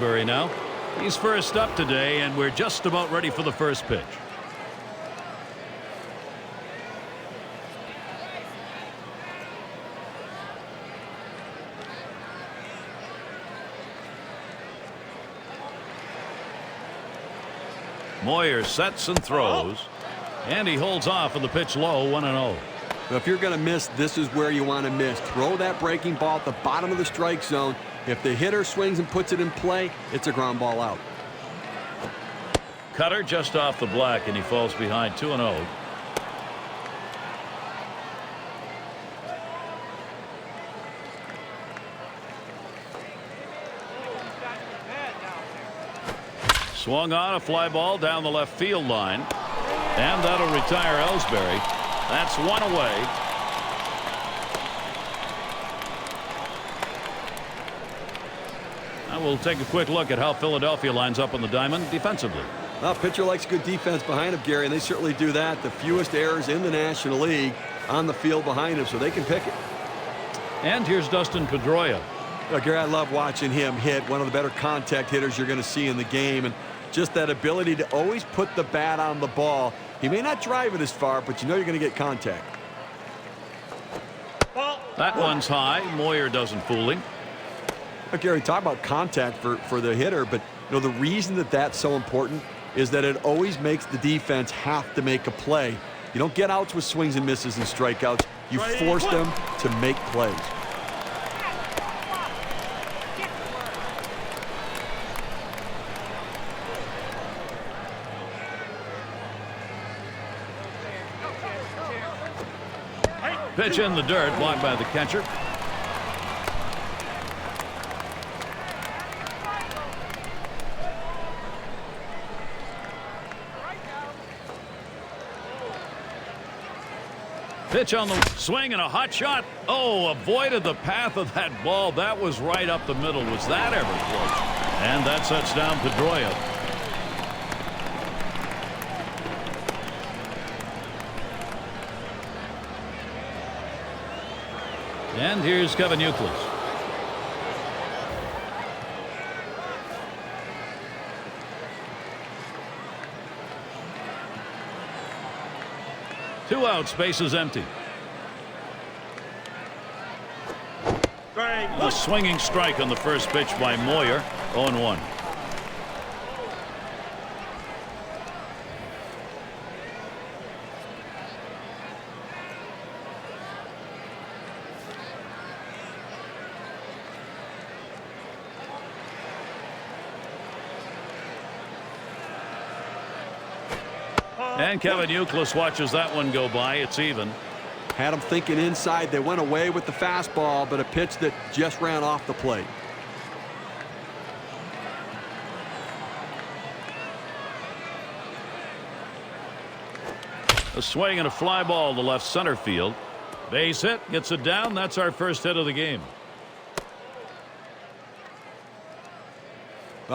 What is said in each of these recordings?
Now, he's first up today, and we're just about ready for the first pitch. Moyer sets and throws, and he holds off on the pitch low, 1-0. If you're going to miss, this is where you want to miss. Throw that breaking ball at the bottom of the strike zone. If the hitter swings and puts it in play, it's a ground ball out. Cutter just off the black, and he falls behind 2-0. Swung on a fly ball down the left field line, and that'll retire Ellsbury. That's one away. Now we'll take a quick look at how Philadelphia lines up on the diamond defensively. Well, pitcher likes good defense behind him, Gary, and they certainly do that. The fewest errors in the National League on the field behind him, so they can pick it. And here's Dustin Pedroia. Gary, I love watching him hit. One of the better contact hitters you're going to see in the game, and just that ability to always put the bat on the ball. He may not drive it as far, but you know you're going to get contact. That one's high. Moyer doesn't fool him. Gary, talk about contact for the hitter, but you know the reason that that's so important is that it always makes the defense have to make a play. You don't get outs with swings and misses and strikeouts. You force them to make plays. Pitch in the dirt, blocked by the catcher. Pitch on the swing and a hot shot. Oh, avoided the path of that ball. That was right up the middle. Was that ever close? And that sets down Pedroia. And here's Kevin Youkilis. Two outs, base is empty. A swinging strike on the first pitch by Moyer. 0-1. And Kevin Youkilis watches that one go by. It's even. Had them thinking inside. They went away with the fastball, but a pitch that just ran off the plate. A swing and a fly ball to left center field. Base hit, gets it down. That's our first hit of the game.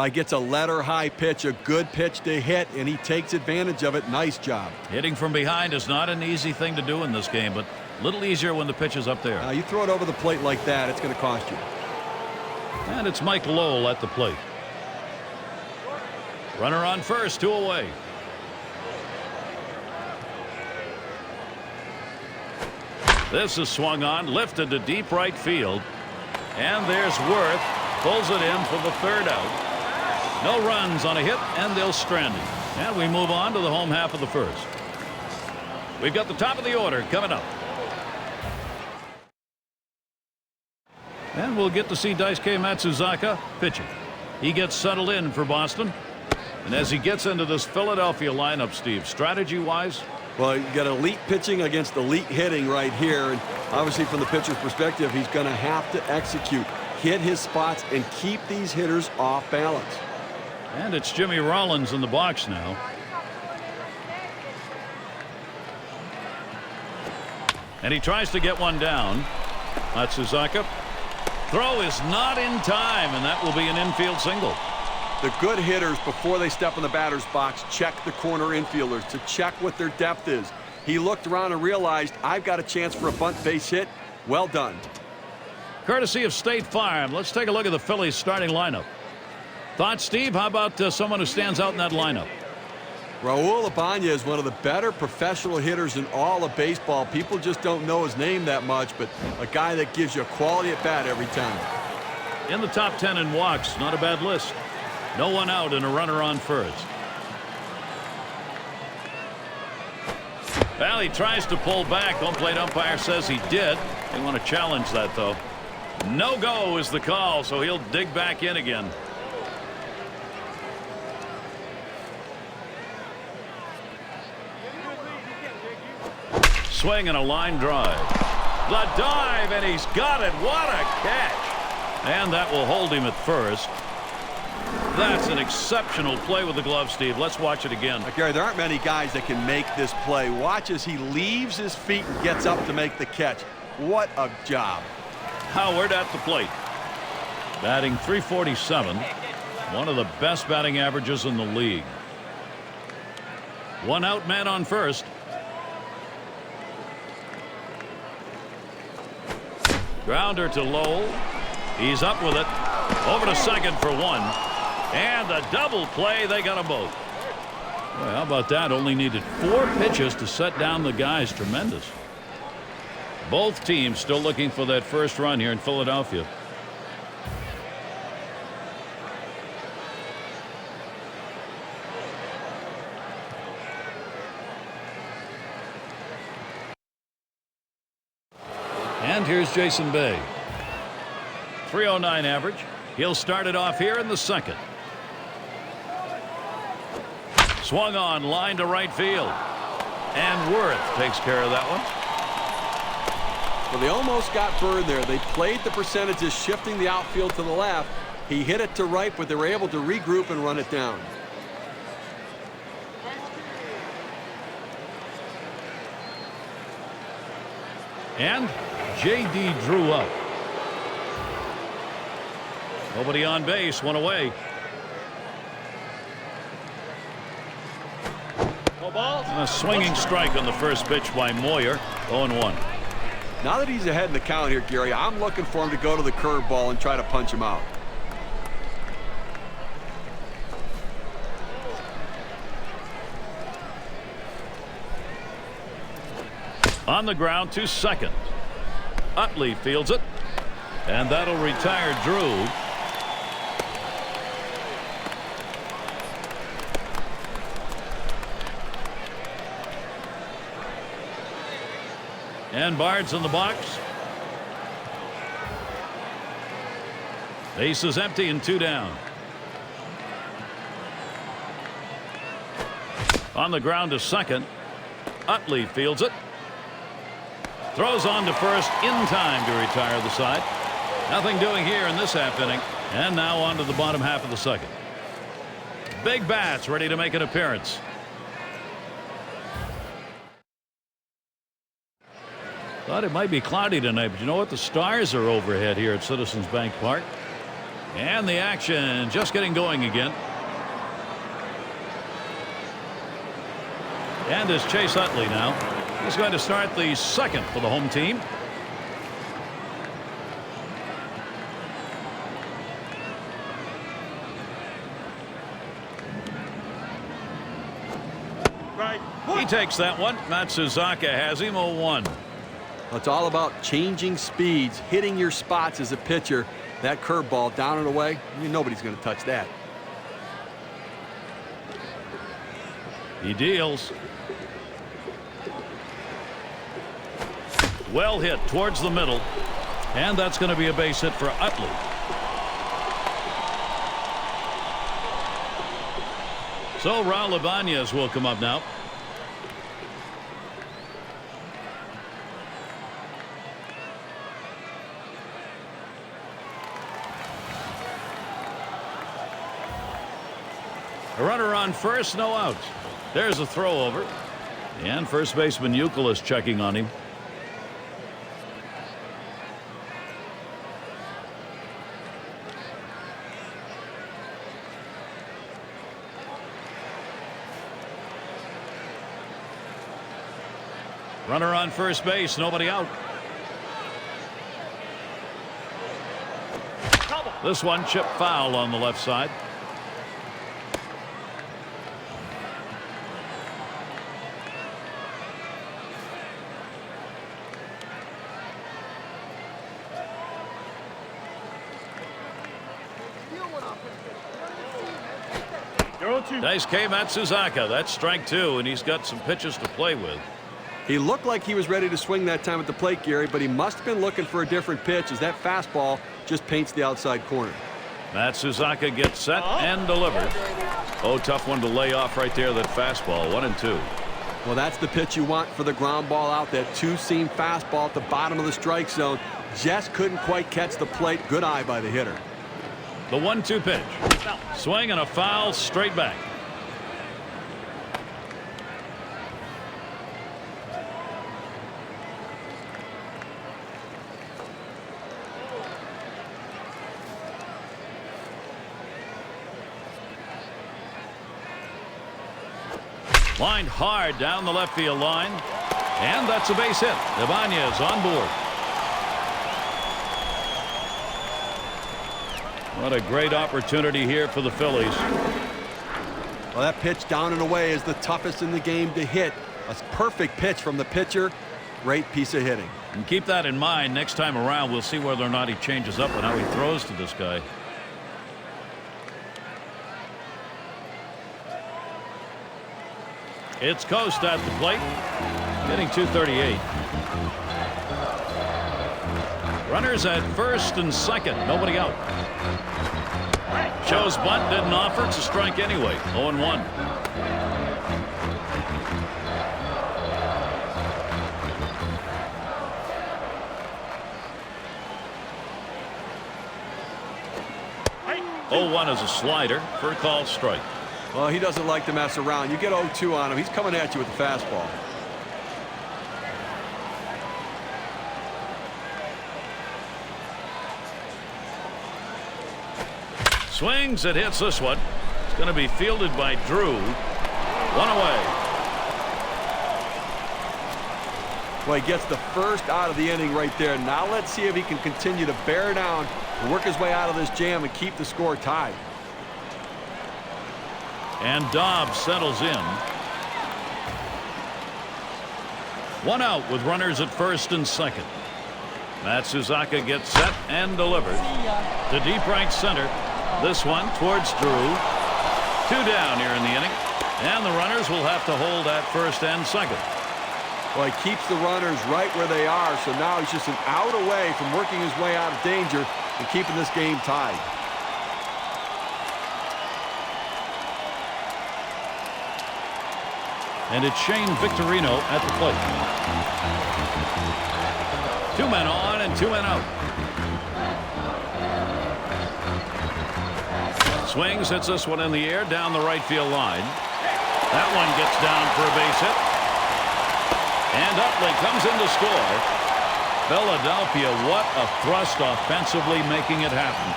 He gets a letter high pitch, a good pitch to hit, and he takes advantage of it. Nice job. Hitting from behind is not an easy thing to do in this game, but a little easier when the pitch is up there. You throw it over the plate like that, it's going to cost you. And it's Mike Lowell at the plate. Runner on first, 2 away. This is swung on, lifted to deep right field. And there's Worth. Pulls it in for the third out. No runs on a hit, and they'll strand him. And we move on to the home half of the first. We've got the top of the order coming up. And we'll get to see Daisuke Matsuzaka pitching. He gets settled in for Boston. And as he gets into this Philadelphia lineup, Steve, strategy-wise? Well, you got elite pitching against elite hitting right here. And obviously from the pitcher's perspective, he's going to have to execute, hit his spots, and keep these hitters off balance. And it's Jimmy Rollins in the box now. And he tries to get one down. Matsuzaka. Throw is not in time, and that will be an infield single. The good hitters, before they step in the batter's box, check the corner infielders to check what their depth is. He looked around and realized, I've got a chance for a bunt base hit. Well done. Courtesy of State Farm, let's take a look at the Phillies starting lineup. Thoughts, Steve? How about someone who stands out in that lineup? Raul Ibanez is one of the better professional hitters in all of baseball. People just don't know his name that much, but a guy that gives you a quality at bat every time. In the top 10 in walks, not a bad list. No one out and a runner on first. Well, he tries to pull back. Home plate umpire says he did. They want to challenge that, though. No go is the call, so he'll dig back in again. Swing and a line drive. The dive, and he's got it. What a catch. And that will hold him at first. That's an exceptional play with the glove, Steve. Let's watch it again. Gary, there aren't many guys that can make this play. Watch as he leaves his feet and gets up to make the catch. What a job. Howard at the plate. Batting .347. One of the best batting averages in the league. One out, man on first. Grounder to Lowell. He's up with it. Over to second for one. And a double play. They got them both. Boy, how about that? Only needed 4 pitches to set down the guys. Tremendous. Both teams still looking for that first run here in Philadelphia. And here's Jason Bay. .309 average. He'll start it off here in the second. Swung on, line to right field. And Worth takes care of that one. Well, they almost got burned there. They played the percentages, shifting the outfield to the left. He hit it to right, but they were able to regroup and run it down. And J.D. drew up. Nobody on base, one away. And a swinging strike on the first pitch by Moyer. 0-1. Now that he's ahead in the count here, Gary, I'm looking for him to go to the curveball and try to punch him out. On the ground to second. Utley fields it. And that'll retire Drew. And Bard's in the box. Base is empty and 2 down. On the ground to second. Utley fields it. Throws on to first in time to retire the side. Nothing doing here in this half inning. And now on to the bottom half of the second. Big bats ready to make an appearance. Thought it might be cloudy tonight, but you know what? The stars are overhead here at Citizens Bank Park. And the action just getting going again. And it's Chase Utley now. He's going to start the second for the home team. He takes that one. Matsuzaka has him. 0-1. It's all about changing speeds, hitting your spots as a pitcher. That curveball down and away, nobody's going to touch that. He deals. Well hit towards the middle. And that's going to be a base hit for Utley. So Raul Ibanez will come up now. A runner on first, no outs. There's a throw over. And first baseman Youkilis checking on him. Runner on first base, nobody out. This one chipped foul on the left side. Daisuke Matsuzaka. That's strike 2, and he's got some pitches to play with. He looked like he was ready to swing that time at the plate, Gary, but he must have been looking for a different pitch as that fastball just paints the outside corner. Matsuzaka gets set and delivers. Oh, tough one to lay off right there, that fastball. 1-2. Well, that's the pitch you want for the ground ball out. That two-seam fastball at the bottom of the strike zone. Just couldn't quite catch the plate. Good eye by the hitter. The 1-2 pitch. Swing and a foul straight back. Lined hard down the left field line. And that's a base hit. Ibanez on board. What a great opportunity here for the Phillies. Well, that pitch down and away is the toughest in the game to hit. A perfect pitch from the pitcher. Great piece of hitting. And keep that in mind. Next time around, we'll see whether or not he changes up and how he throws to this guy. It's Coast at the plate, hitting .238. Runners at first and second, nobody out. Shows bunt, didn't offer. It's a strike anyway. 0-1. .0-1 is a slider for a called strike. Well, he doesn't like to mess around. You get 0-2 on him, he's coming at you with the fastball. Swings, it hits this one. It's going to be fielded by Drew. One away. Well, he gets the first out of the inning right there. Now let's see if he can continue to bear down and work his way out of this jam and keep the score tied. And Dobbs settles in. One out with runners at first and second. Matsuzaka gets set and delivers to deep right center. This one towards Drew. 2 down here in the inning. And the runners will have to hold at first and second. Well, he keeps the runners right where they are, so now he's just an out away from working his way out of danger and keeping this game tied. And it's Shane Victorino at the plate. 2 men on and 2 men out. Swings, hits this one in the air down the right field line. That one gets down for a base hit. And Utley comes in to score. Philadelphia, what a thrust offensively, making it happen.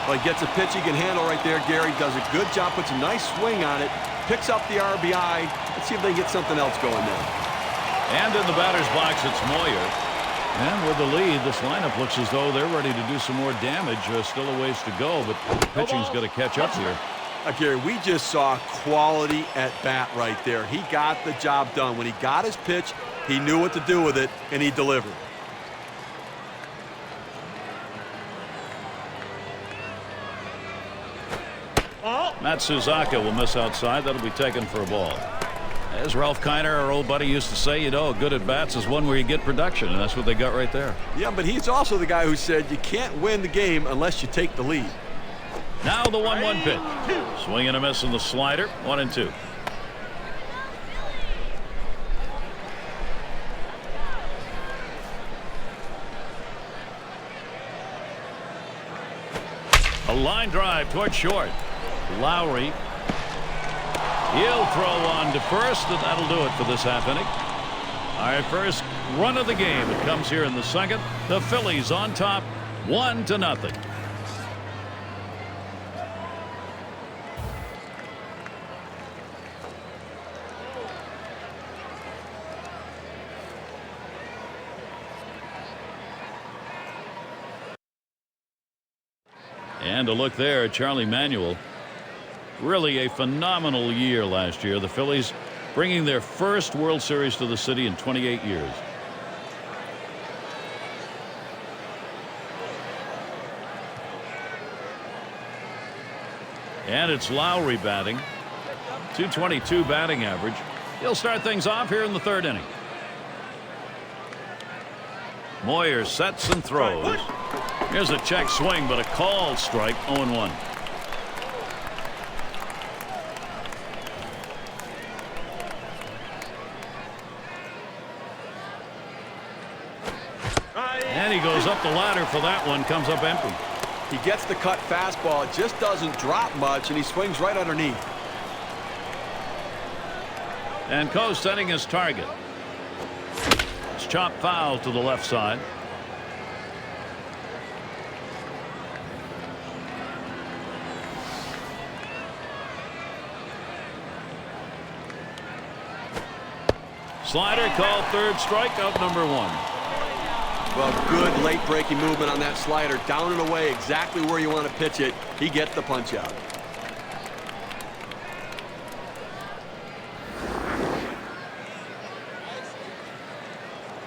Well, he gets a pitch he can handle right there. Gary does a good job, puts a nice swing on it, picks up the RBI. Let's see if they can get something else going there. And in the batter's box, it's Moyer. And with the lead, this lineup looks as though they're ready to do some more damage. Still a ways to go, but the pitching's got to catch up here. Gary, we just saw quality at bat right there. He got the job done. When he got his pitch, he knew what to do with it, and he delivered. Matsuzaka will miss outside. That'll be taken for a ball. As Ralph Kiner, our old buddy, used to say, you know, good at bats is one where you get production, and that's what they got right there. Yeah, but he's also the guy who said you can't win the game unless you take the lead. Now the 1-1 pitch. Swing and a miss on the slider. 1-2. A line drive toward short. Lowry. He'll throw on to first, and that'll do it for this half inning. Our first run of the game. It comes here in the second. The Phillies on top, 1-0. And a look there at Charlie Manuel. Really a phenomenal year last year. The Phillies bringing their first World Series to the city in 28 years. And it's Lowry batting. .222 batting average. He'll start things off here in the third inning. Moyer sets and throws. Here's a check swing, but a called strike. 0-1. And he goes up the ladder for that one. Comes up empty. He gets the cut fastball. It just doesn't drop much, and he swings right underneath. And Coe setting his target. It's chopped foul to the left side. Slider called third, strikeout number 1. Well, good late breaking movement on that slider. Down and away, exactly where you want to pitch it. He gets the punch out.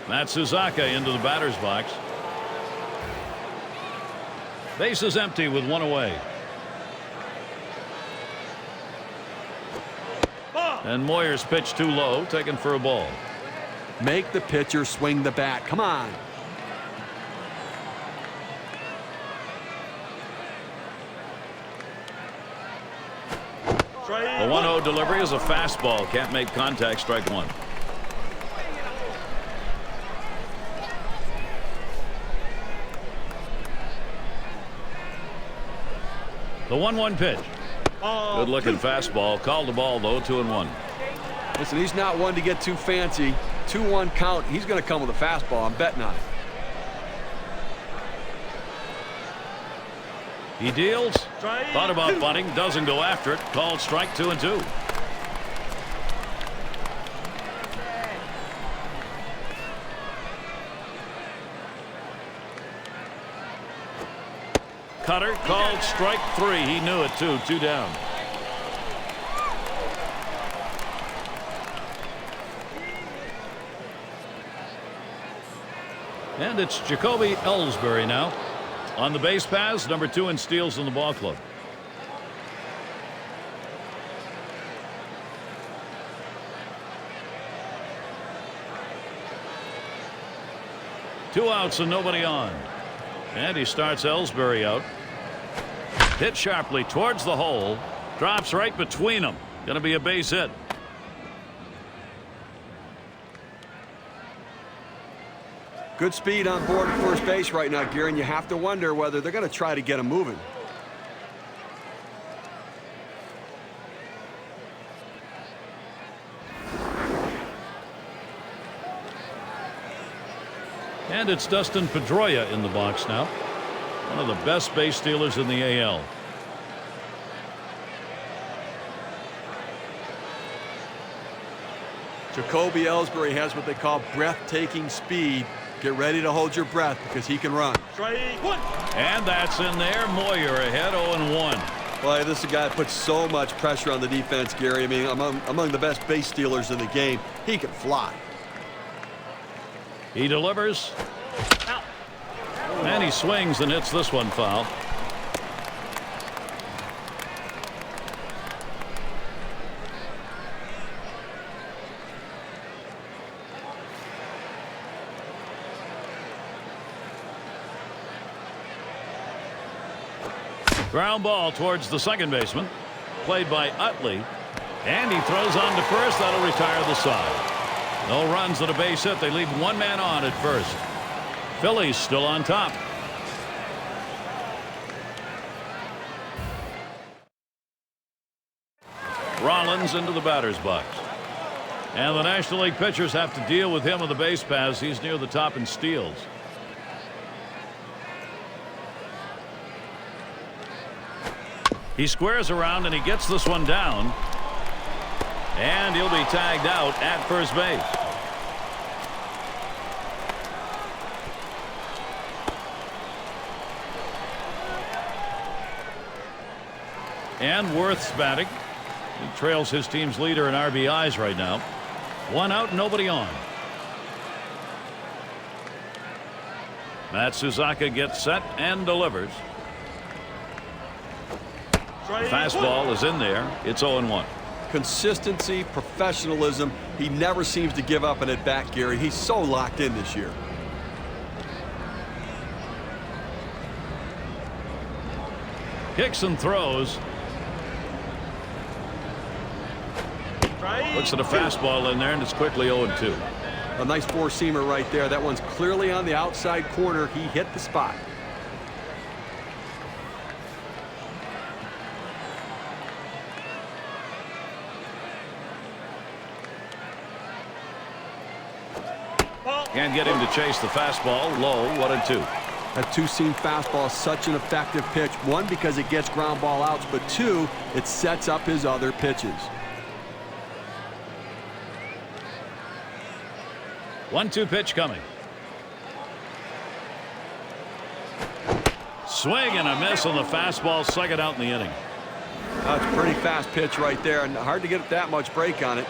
Matsuzaka into the batter's box. Base is empty with one away. And Moyer's pitch too low, taken for a ball. Make the pitcher swing the bat. Come on. The 1-0 delivery is a fastball. Can't make contact. Strike 1. The 1-1 pitch. Good looking fastball. Called the ball though. 2-1. Listen, he's not one to get too fancy. 2-1 count. He's going to come with a fastball. I'm betting on it. He deals. Thought about bunting. Doesn't go after it. Called strike 2-2. Cutter called strike 3. He knew it too. 2 down. And it's Jacoby Ellsbury now. On the base paths, number 2 in steals in the ball club. Two outs and nobody on. And he starts Ellsbury out. Hit sharply towards the hole. Drops right between them. Going to be a base hit. Good speed on board at first base right now, Gary, and you have to wonder whether they're going to try to get him moving. And it's Dustin Pedroia in the box now. One of the best base stealers in the AL. Jacoby Ellsbury has what they call breathtaking speed. Get ready to hold your breath because he can run. And that's in there. Moyer ahead 0-1. Well, this is a guy that puts so much pressure on the defense, Gary. I mean, among the best base stealers in the game. He can fly. He delivers. And he swings and hits this one foul. Ground ball towards the second baseman. Played by Utley. And he throws on to first. That'll retire the side. No runs at a base hit. They leave one man on at first. Phillies still on top. Rollins into the batter's box. And the National League pitchers have to deal with him on the base paths. He's near the top in steals. He squares around and he gets this one down. And he'll be tagged out at first base. And Worth's batting. He trails his team's leader in RBIs right now. One out, nobody on. Matsuzaka gets set and delivers. Fastball is in there. It's 0-1. Consistency, professionalism. He never seems to give up an at-bat, Gary. He's so locked in this year. Kicks and throws. Looks at a fastball in there, and it's quickly 0-2. A nice four-seamer right there. That one's clearly on the outside corner. He hit the spot. Can't get him to chase the fastball. Low, 1-2. That two-seam fastball is such an effective pitch. One, because it gets ground ball outs, but two, it sets up his other pitches. 1-2 pitch coming. Swing and a miss on the fastball, second out in the inning. That's a pretty fast pitch right there, and hard to get that much break on it.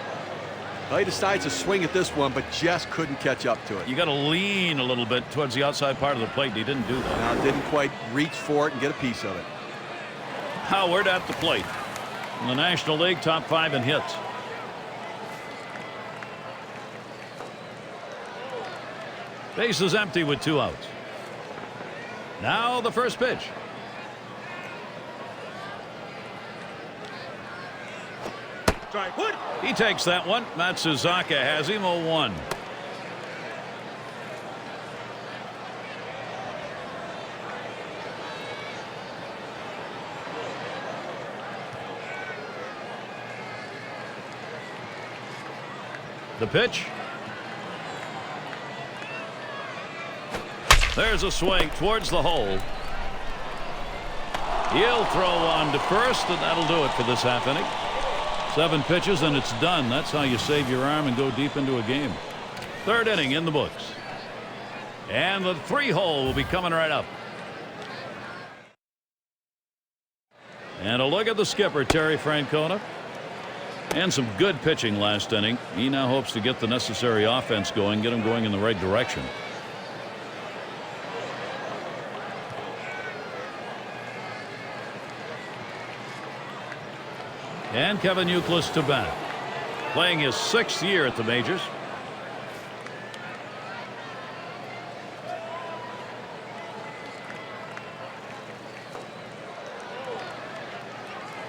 Well, he decides to swing at this one, but just couldn't catch up to it. You got to lean a little bit towards the outside part of the plate, and he didn't do that. Now, didn't quite reach for it and get a piece of it. Howard at the plate. In the National League, top 5 in hits. Base is empty with 2 outs. Now the first pitch. He takes that one. Matsuzaka has him 0-1. The pitch. There's a swing towards the hole. He'll throw on to first, and that'll do it for this half inning. 7 pitches, and it's done. That's how you save your arm and go deep into a game. Third inning in the books. And the 3-hole will be coming right up. And a look at the skipper, Terry Francona. And some good pitching last inning. He now hopes to get the necessary offense going, get him going in the right direction. And Kevin Youkilis to bat, playing his 6th year at the majors.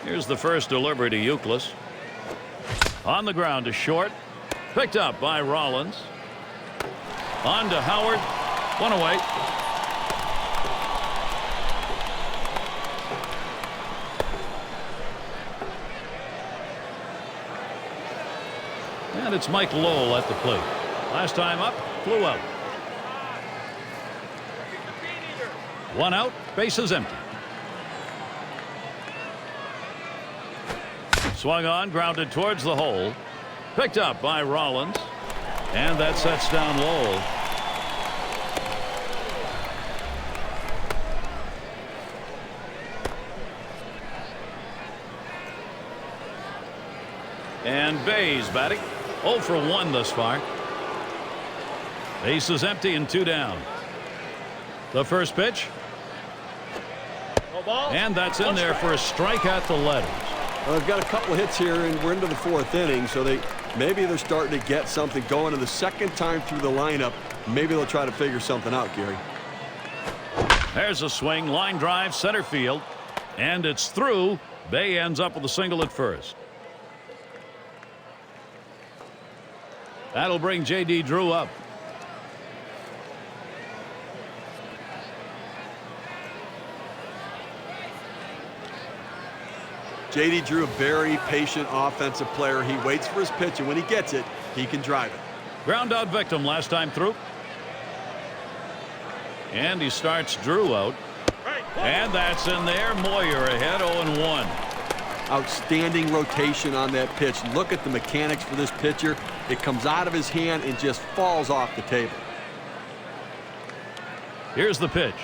Here's the first delivery to Youkilis. On the ground to short, picked up by Rollins. On to Howard, 1 away. And it's Mike Lowell at the plate. Last time up, flew out. 1 out, base is empty. Swung on, grounded towards the hole. Picked up by Rollins. And that sets down Lowell. And Bays batting. 0 for 1 thus far. Base is empty and 2 down. The first pitch. And that's in there for a strike at the letters. Well, they've got a couple of hits here, and we're into the 4th inning, so maybe they're starting to get something going. And the second time through the lineup, maybe they'll try to figure something out, Gary. There's a swing, line drive, center field, and it's through. Bay ends up with a single at first. That'll bring J.D. Drew up. J.D. Drew, a very patient offensive player. He waits for his pitch, and when he gets it, he can drive it. Ground out victim last time through. And he starts Drew out. And that's in there. Moyer ahead, 0-1. Outstanding rotation on that pitch. Look at the mechanics for this pitcher. It comes out of his hand and just falls off the table. Here's the pitch.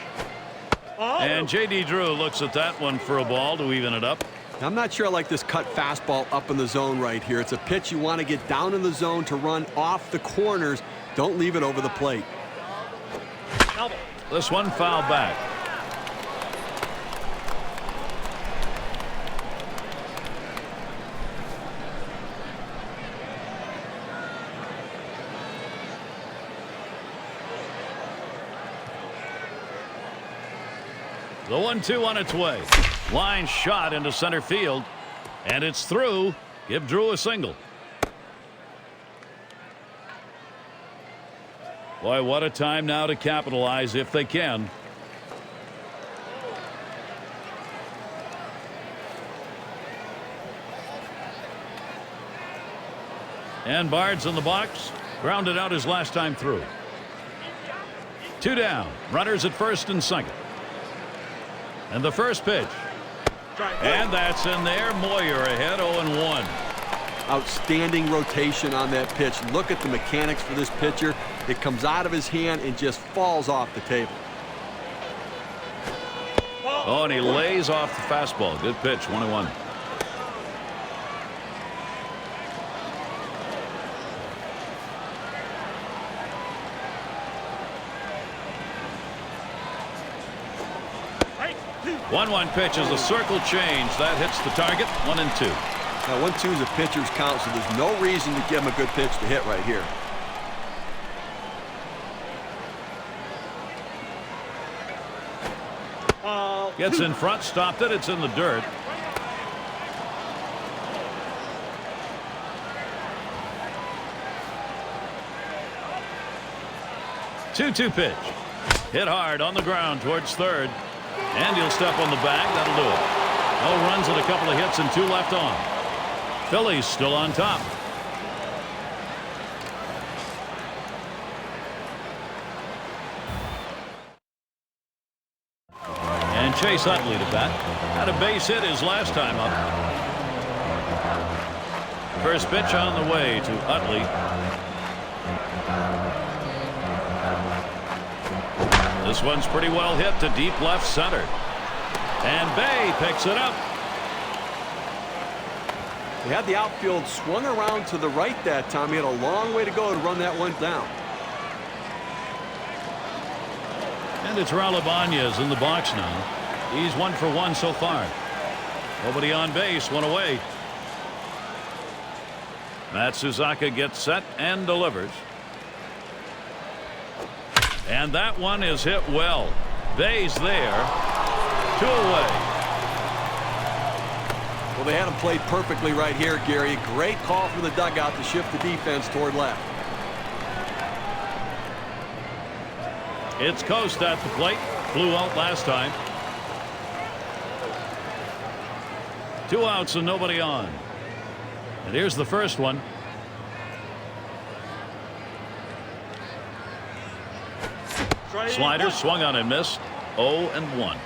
And J.D. Drew looks at that one for a ball to even it up. I'm not sure I like this cut fastball up in the zone right here. It's a pitch you want to get down in the zone to run off the corners. Don't leave it over the plate. This one foul back. The 1-2 on its way. Line shot into center field. And it's through. Give Drew a single. Boy, what a time now to capitalize if they can. And Bard's in the box. Grounded out his last time through. 2 down. Runners at first and second. And the first pitch. And that's in there. Moyer ahead 0-1. Outstanding rotation on that pitch. Look at the mechanics for this pitcher. It comes out of his hand and just falls off the table. Oh, and he lays off the fastball. Good pitch. 1-1. One pitch is a circle change. That hits the target. 1-2. Now 1-2 is a pitcher's count, so there's no reason to give him a good pitch to hit right here. Gets in front, stopped it. It's in the dirt. Two pitch. Hit hard on the ground towards third. And he'll step on the bag. That'll do it. No runs and a couple of hits and 2 left on. Phillies still on top. And Chase Utley to bat. Had a base hit his last time up. First pitch on the way to Utley. This one's pretty well hit to deep left center. And Bay picks it up. He had the outfield swung around to the right that time. He had a long way to go to run that one down. And it's Raul Ibanez in the box now. He's 1 for 1 so far. Nobody on base, 1 away. Matt Suzaka gets set and delivers. And that one is hit well. Bay's there. 2 away. Well, they had him played perfectly right here, Gary. Great call from the dugout to shift the defense toward left. It's Coast at the plate. Flew out last time. 2 outs and nobody on. And here's the first one. Slider swung on and missed. 0-1.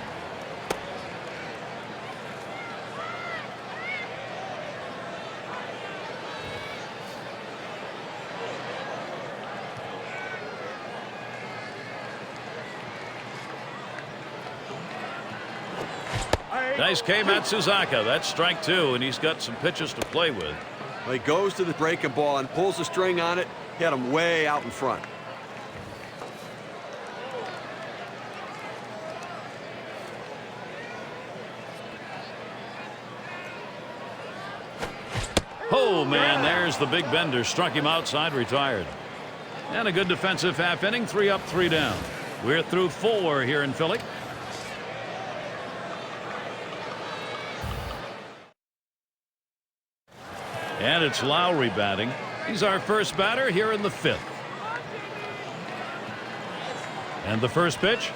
Nice K. Matsuzaka. That's strike 2, and he's got some pitches to play with. Well, he goes to the breaking ball and pulls the string on it. Hit him way out in front. Oh, man, there's the big bender. Struck him outside, retired. And a good defensive half inning. 3 up, 3 down. We're through 4 here in Philly. And it's Lowry batting. He's our first batter here in the 5th. And the first pitch.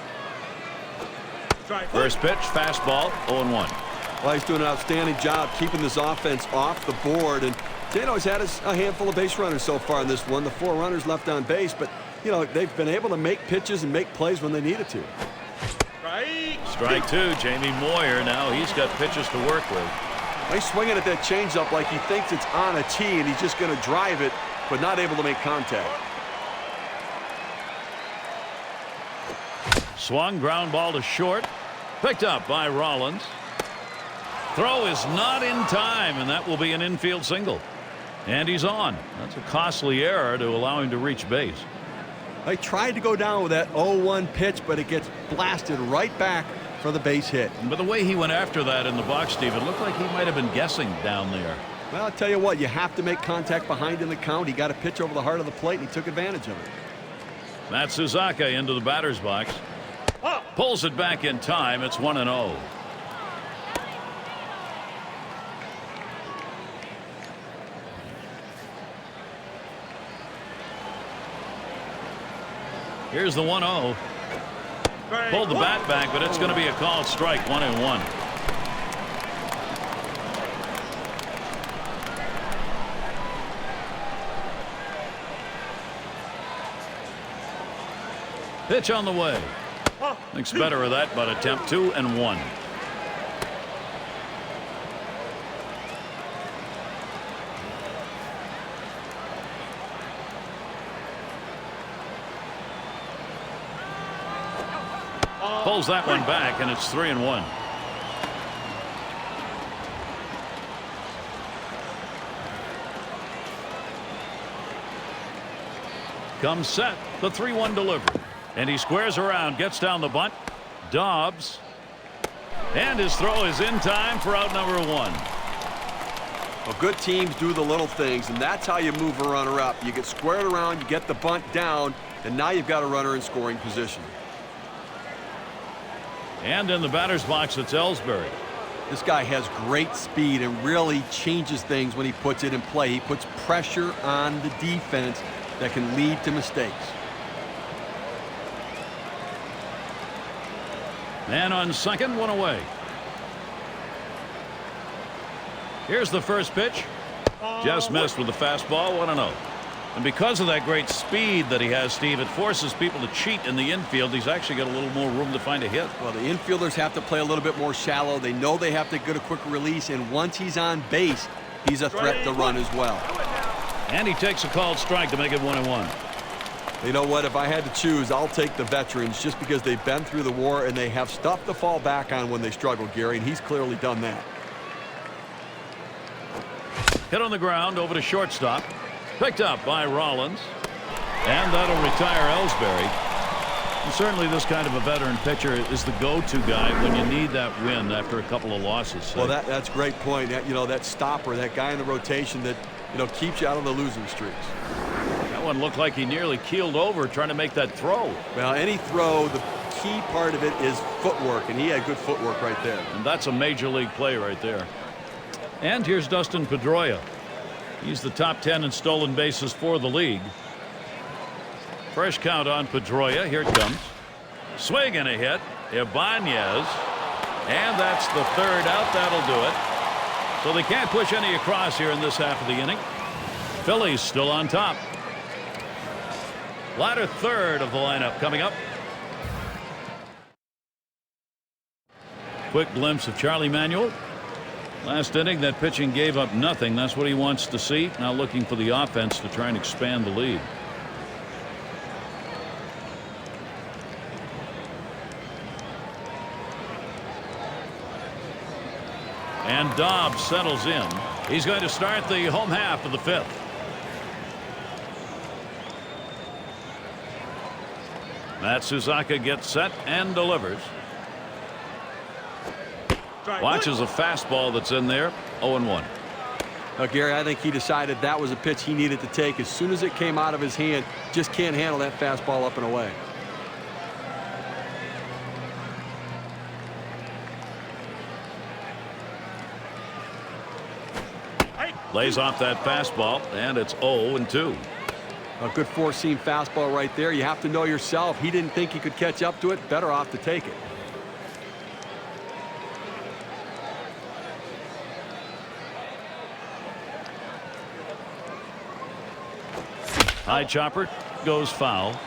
First pitch, fastball, 0-1. Well, he's doing an outstanding job keeping this offense off the board. And Jano's had a handful of base runners so far in this one. The 4 runners left on base. But, you know, they've been able to make pitches and make plays when they needed to. Strike 2, Jamie Moyer. Now he's got pitches to work with. He's swinging at that changeup like he thinks it's on a tee and he's just going to drive it, but not able to make contact. Swung, ground ball to short. Picked up by Rollins. Throw is not in time, and that will be an infield single. And he's on. That's a costly error to allow him to reach base. They tried to go down with that 0-1 pitch, but it gets blasted right back for the base hit. But the way he went after that in the box, Steve, it looked like he might have been guessing down there. Well, I'll tell you what, you have to make contact behind in the count. He got a pitch over the heart of the plate, and he took advantage of it. Matt Suzaka into the batter's box. Pulls it back in time. It's 1-0. Here's the 1-0. Pulled the bat back, but it's going to be a called strike. 1-1. Pitch on the way. Thinks better of that, but attempt 2-1. Pulls that one back, and it's 3-1. Comes set. The 3-1 delivery. And he squares around, gets down the bunt. Dobbs. And his throw is in time for out number 1. Well, good teams do the little things, and that's how you move a runner up. You get squared around, you get the bunt down, and now you've got a runner in scoring position. And in the batter's box, it's Ellsbury. This guy has great speed and really changes things when he puts it in play. He puts pressure on the defense that can lead to mistakes. Man on second, one away. Here's the first pitch. Just missed with the fastball. 1-0. And because of that great speed that he has, Steve, it forces people to cheat in the infield. He's actually got a little more room to find a hit. Well, the infielders have to play a little bit more shallow. They know they have to get a quick release, and once he's on base, he's a threat to run as well. And he takes a called strike to make it 1-1. You know what? If I had to choose, I'll take the veterans just because they've been through the war and they have stuff to fall back on when they struggle, Gary, and he's clearly done that. Hit on the ground over to shortstop. Picked up by Rollins. And that'll retire Ellsbury. And certainly this kind of a veteran pitcher is the go-to guy when you need that win after a couple of losses. Well, that's a great point. That stopper, that guy in the rotation that, keeps you out of the losing streaks. That one looked like he nearly keeled over trying to make that throw. Well, any throw, the key part of it is footwork, and he had good footwork right there. And that's a major league play right there. And here's Dustin Pedroia. He's the top 10 in stolen bases for the league. Fresh count on Pedroia. Here it comes. Swing and a hit. Ibanez. And that's the third out. That'll do it. So they can't push any across here in this half of the inning. Phillies still on top. Latter third of the lineup coming up. Quick glimpse of Charlie Manuel. Last inning, that pitching gave up nothing. That's what he wants to see. Now looking for the offense to try and expand the lead. And Dobbs settles in. He's going to start the home half of the fifth. Matsuzaka gets set and delivers. Watches a fastball that's in there. 0-1. Now, Gary, I think he decided that was a pitch he needed to take. As soon as it came out of his hand, just can't handle that fastball up and away. Lays off that fastball, and it's 0-2. A good four-seam fastball right there. You have to know yourself. He didn't think he could catch up to it. Better off to take it. High chopper goes foul.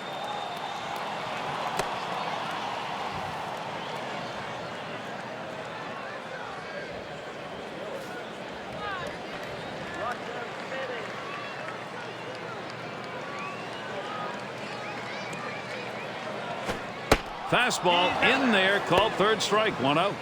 Fastball in there, called third strike, 1 out.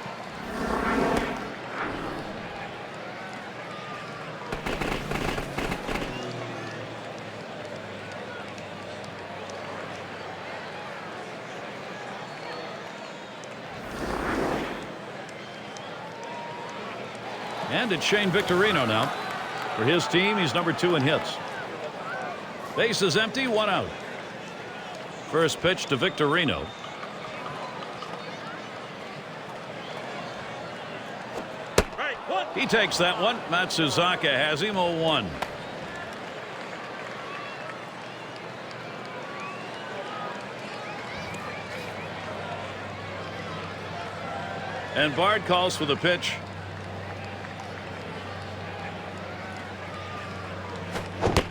And it's Shane Victorino now. For his team, he's number 2 in hits. Base is empty, 1 out. First pitch to Victorino. He takes that one. Matsuzaka has him 0-1. And Bard calls for the pitch.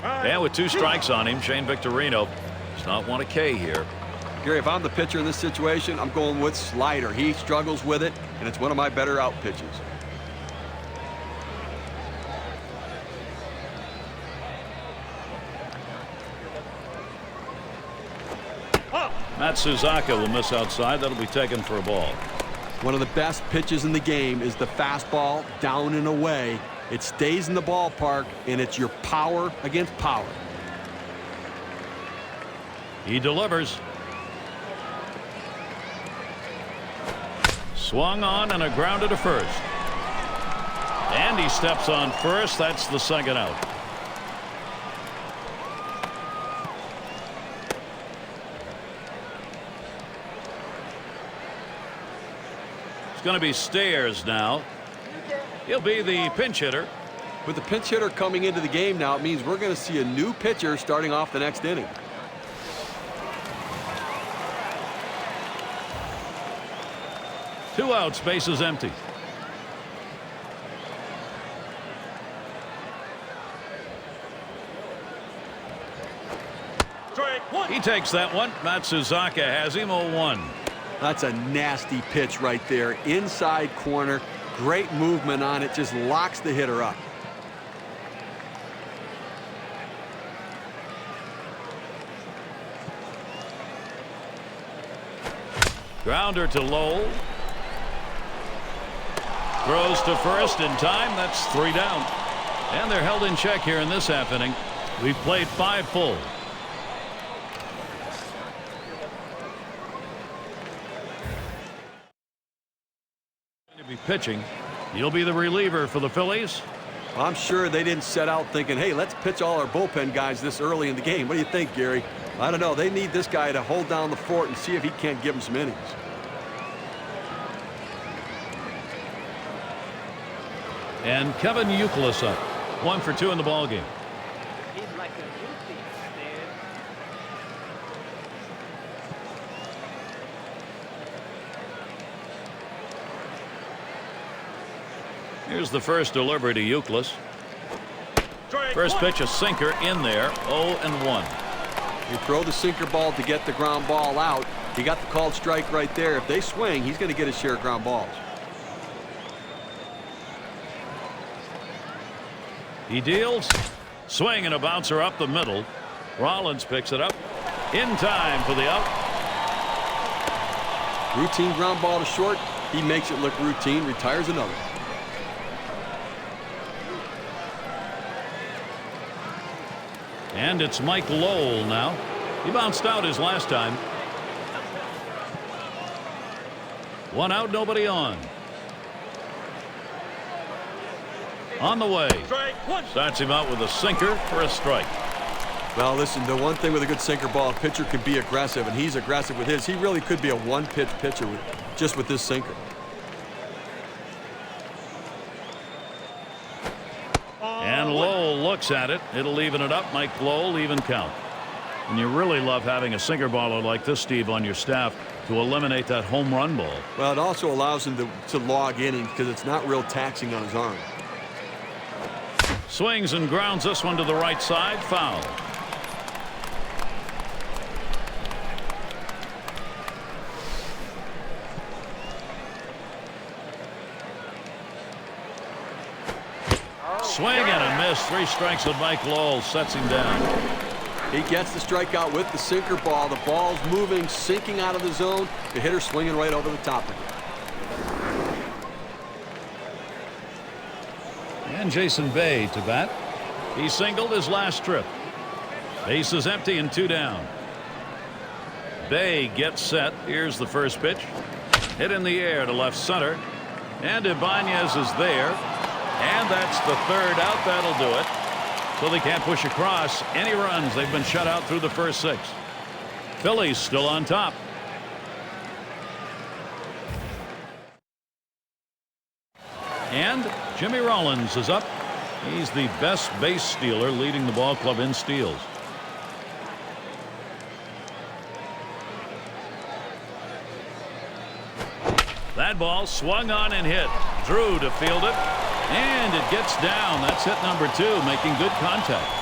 And with 2 strikes on him, Shane Victorino does not want a K here. Gary, if I'm the pitcher in this situation, I'm going with slider. He struggles with it, and it's one of my better out pitches. Matsuzaka will miss outside. That'll be taken for a ball. One of the best pitches in the game is the fastball down and away. It stays in the ballpark, and it's your power against power. He delivers. Swung on and a grounder to first. And he steps on first. That's the second out. It's going to be Stairs now. He'll be the pinch hitter. With the pinch hitter coming into the game now, it means we're going to see a new pitcher starting off the next inning. Two outs, bases empty. He takes that one. Matsuzaka has him 0-1. That's a nasty pitch right there. Inside corner. Great movement on it. Just locks the hitter up. Grounder to Lowell. Throws to first in time. That's 3 down. And they're held in check here in this half inning. We've played 5 full. To be pitching. He'll be the reliever for the Phillies. I'm sure they didn't set out thinking, hey, let's pitch all our bullpen guys this early in the game. What do you think, Gary? I don't know. They need this guy to hold down the fort and see if he can't give them some innings. And Kevin Youkilis up. 1 for 2 in the ballgame. He's like a rookie, Here's the first delivery to Youkilis. First pitch, a sinker in there. 0-1. You throw the sinker ball to get the ground ball out. He got the called strike right there. If they swing, he's going to get his share of ground balls. He deals. Swing and a bouncer up the middle. Rollins picks it up in time for the out. Routine ground ball to short. He makes it look routine. Retires another. And it's Mike Lowell now. He bounced out his last time. 1 out, nobody on. On the way. Starts him out with a sinker for a strike. Well, listen, the one thing with a good sinker ball, a pitcher can be aggressive, and he's aggressive with his. He really could be a one-pitch pitcher just with this sinker. And Lowell looks at it. It'll even it up. Mike Lowell, even count. And you really love having a sinker baller like this, Steve, on your staff to eliminate that home run ball. Well, it also allows him to log innings because it's not real taxing on his arm. Swings and grounds this one to the right side. Foul. Swing and a miss. 3 strikes with Mike Lowell. Sets him down. He gets the strikeout with the sinker ball. The ball's moving, sinking out of the zone. The hitter swinging right over the top of it. And Jason Bay to bat. He singled his last trip. Base is empty and 2 down. Bay gets set. Here's the first pitch. Hit in the air to left center. And Ibanez is there. And that's the 3rd out. That'll do it. So they can't push across any runs. They've been shut out through the first 6. Phillies still on top. And Jimmy Rollins is up. He's the best base stealer, leading the ball club in steals. That ball swung on and hit. Drew to field it. And it gets down. That's hit number 2, making good contact.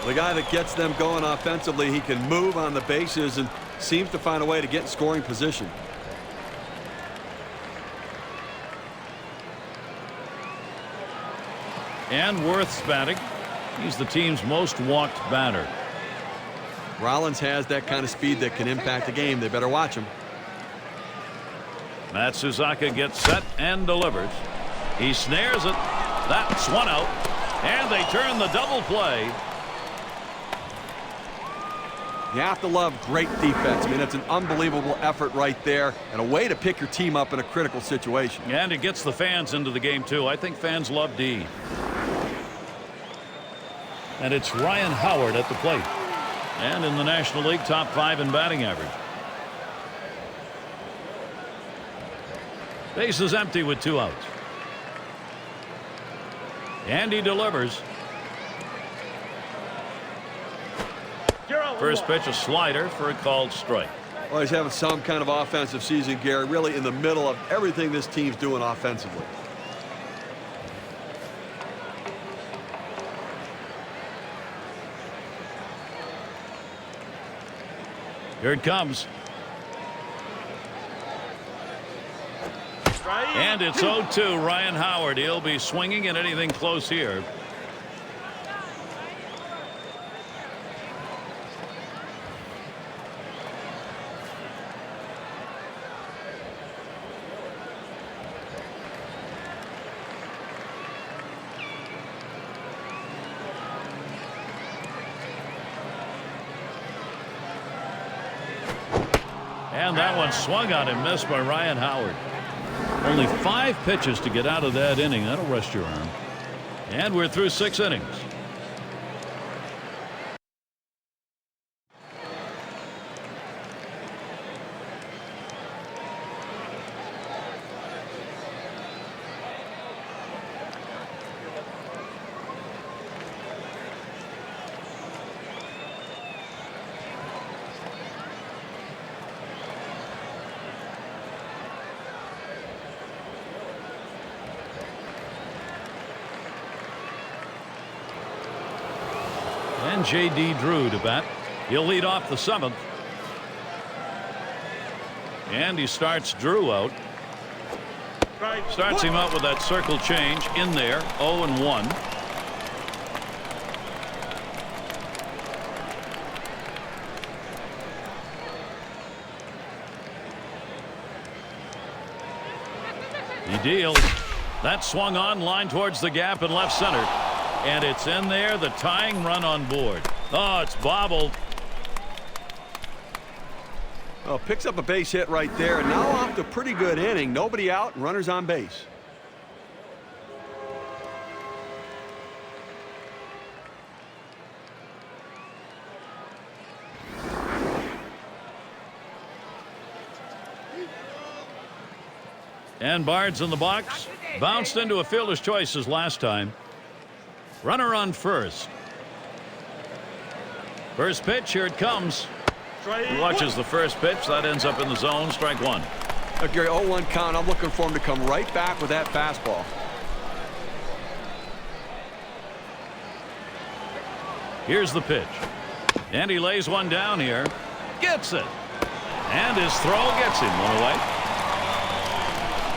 The guy that gets them going offensively, he can move on the bases and seems to find a way to get in scoring position. And Worth's batting. He's the team's most walked batter. Rollins has that kind of speed that can impact the game. They better watch him. Matsuzaka gets set and delivers. He snares it. That's one out. And they turn the double play. You have to love great defense. I mean, it's an unbelievable effort right there and a way to pick your team up in a critical situation. And it gets the fans into the game, too. I think fans love D. And it's Ryan Howard at the plate. And in the National League, top 5 in batting average. Base is empty with 2 outs. And he delivers. First pitch, a slider for a called strike. Well, he's having some kind of offensive season, Gary, really in the middle of everything this team's doing offensively. Here it comes. And it's 0-2. Ryan Howard. He'll be swinging at anything close here. And that one swung on and missed by Ryan Howard. Only 5 pitches to get out of that inning. That'll rest your arm. And we're through 6 innings. And J.D. Drew to bat. He'll lead off the 7th. And he starts Drew out. Starts him out with that circle change in there. 0-1. He deals. That swung on, line towards the gap in left center. And it's in there, the tying run on board. Oh, it's bobbled. Oh, picks up a base hit right there, and now off to a pretty good inning. Nobody out, and runners on base. And Bard's in the box. Bounced into a fielder's choice as last time. Runner on first. First pitch, here it comes. He watches the first pitch. That ends up in the zone. Strike 1. Gary, 0-1 count. I'm looking for him to come right back with that fastball. Here's the pitch. And he lays one down here. Gets it. And his throw gets him. One away.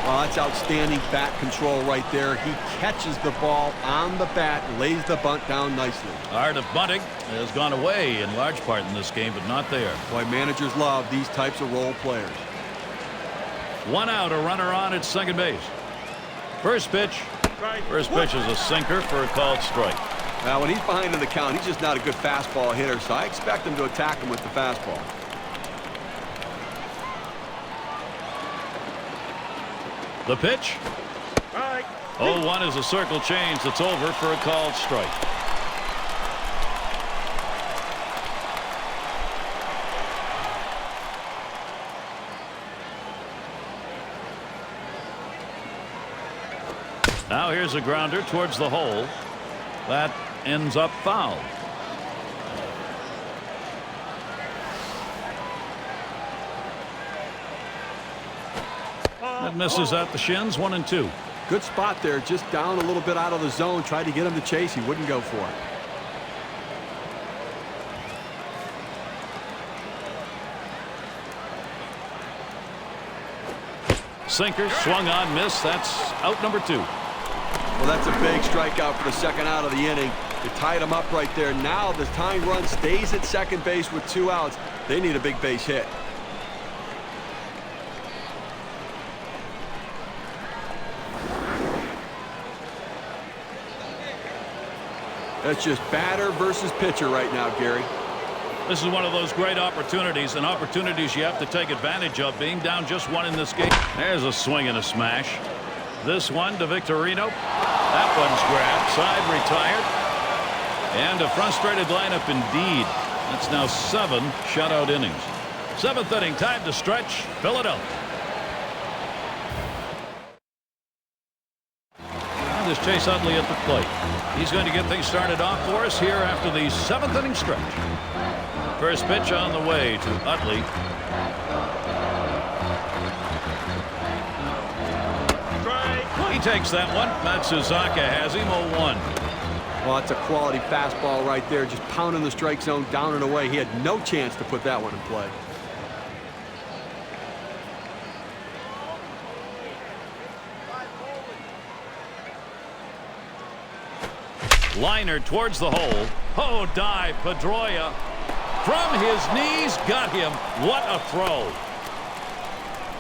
Well, that's outstanding bat control right there. He catches the ball on the bat and lays the bunt down nicely. Art of bunting has gone away in large part in this game, but not there. Boy, managers love these types of role players. 1 out, a runner on at second base. First pitch. First pitch is a sinker for a called strike. Now, when he's behind in the count, he's just not a good fastball hitter, so I expect him to attack him with the fastball. The pitch. 0-1 is a circle change that's over for a called strike. here's a grounder towards the hole. That ends up foul. That misses at the shins. 1-2. Good spot there, just down a little bit out of the zone. Tried to get him to chase. He wouldn't go for it. Sinker swung on, miss. That's out number 2. Well, that's a big strikeout for the second out of the inning. It tied him up right there. Now the tying run stays at second base with 2 outs. They need a big base hit. That's just batter versus pitcher right now, Gary. This is one of those great opportunities, and opportunities you have to take advantage of, being down just 1 in this game. There's a swing and a smash. This one to Victorino. That one's grabbed. Side retired. And a frustrated lineup indeed. That's now 7 shutout innings. 7th inning, time to stretch. Philadelphia. And there's Chase Utley at the plate. He's going to get things started off for us here after the 7th inning stretch. First pitch on the way to Utley. He takes that one. Matsuzaka has him 0-1. Well, that's a quality fastball right there, just pounding the strike zone down and away. He had no chance to put that one in play. Liner towards the hole. Oh, dive. Pedroia from his knees got him. What a throw.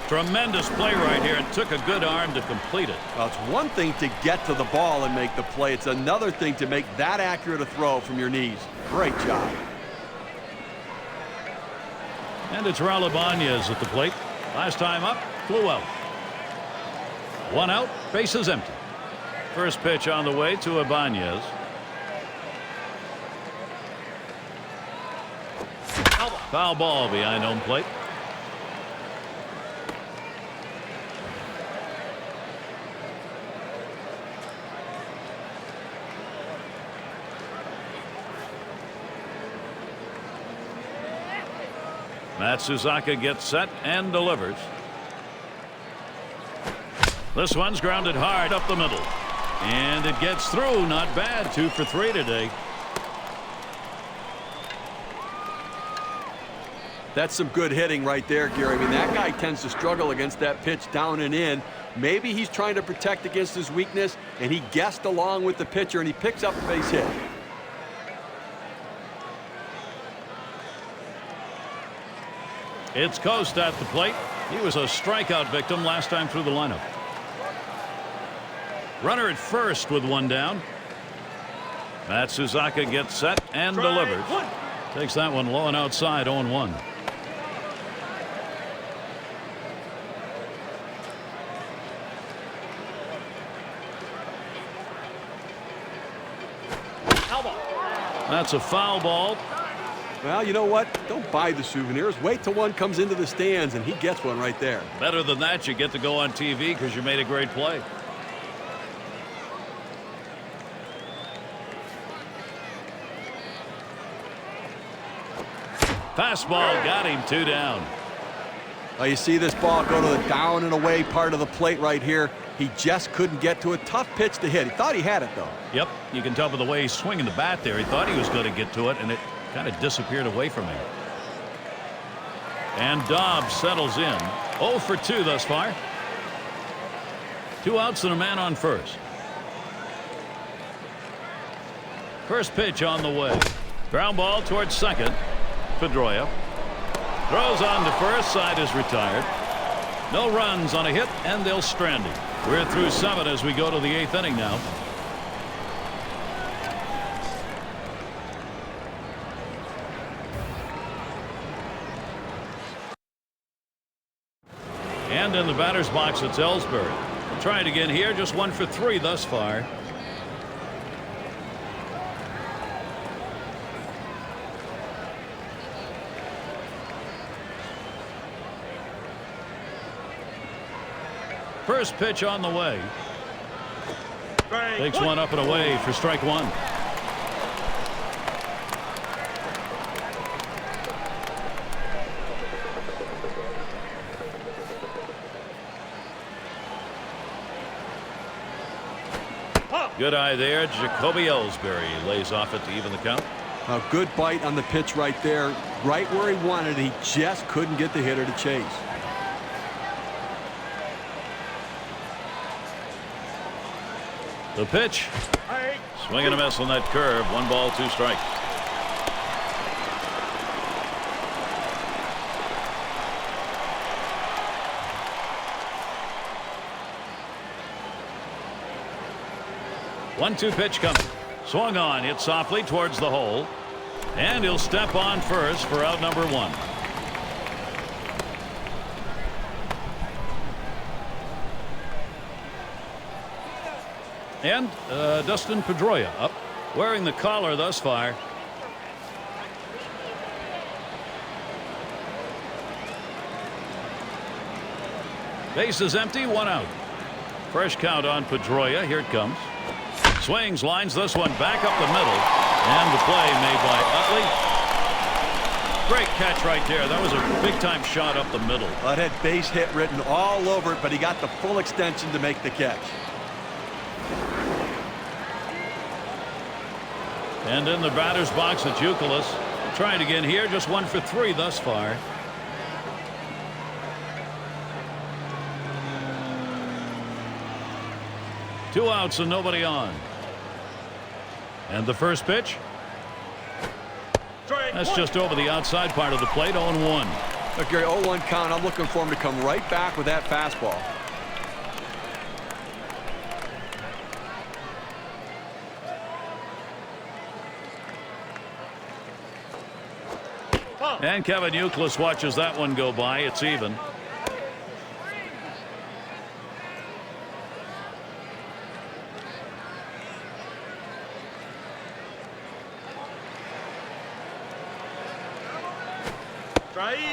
Tremendous play right here, and took a good arm to complete it. Well, it's one thing to get to the ball and make the play. It's another thing to make that accurate a throw from your knees. Great job. And it's Raul Ibanez at the plate. Last time up, flew out. 1 out, bases empty. First pitch on the way to Ibanez. Foul ball behind home plate. Matsuzaka gets set and delivers. This one's grounded hard up the middle. And it gets through. Not bad. 2 for 3 today. That's some good hitting right there, Gary. I mean, that guy tends to struggle against that pitch down and in. Maybe he's trying to protect against his weakness, and he guessed along with the pitcher, and he picks up a base hit. It's Coast at the plate. He was a strikeout victim last time through the lineup. Runner at first with 1 down. Matsuzaka gets set and delivers. Takes that one low and outside. 0-1. That's a foul ball. Well, you know what? Don't buy the souvenirs. Wait till one comes into the stands, and he gets one right there. Better than that, you get to go on TV because you made a great play. Fastball got him. 2 down. Well, you see this ball go to the down and away part of the plate right here. He just couldn't get to a tough pitch to hit. He thought he had it, though. Yep, you can tell by the way he's swinging the bat there. He thought he was going to get to it, and it kind of disappeared away from him. And Dobbs settles in. 0 for 2 thus far. 2 outs and a man on first. First pitch on the way. Ground ball towards second. Pedroia throws on to first. Side is retired. No runs on a hit, and they'll strand him. We're through 7 as we go to the 8th inning now. And in the batter's box, it's Ellsbury. We'll try it again here. Just 1 for 3 thus far. First pitch on the way. Takes one up and away for strike one. Good eye there. Jacoby Ellsbury lays off it to even the count. A good bite on the pitch right there. Right where he wanted it. He just couldn't get the hitter to chase. The pitch. Swing and a miss on that curve. 1 ball, 2 strikes. One-two pitch coming. Swung on, hit softly towards the hole, and he'll step on first for out number 1. And Dustin Pedroia up, wearing the collar thus far. Base is empty, 1 out. Fresh count on Pedroia. Here it comes. Swings, lines this one back up the middle, and the play made by Utley. Great catch right there. That was a big-time shot up the middle. That had base hit written all over it, but he got the full extension to make the catch. And in the batter's box at Youkilis. Trying again here, just 1 for 3 thus far. Two outs and nobody on. And the first pitch. That's just over the outside part of the plate. 0-1. Look, Gary, 0-1 count. I'm looking for him to come right back with that fastball. And Kevin Youkilis watches that one go by. It's even.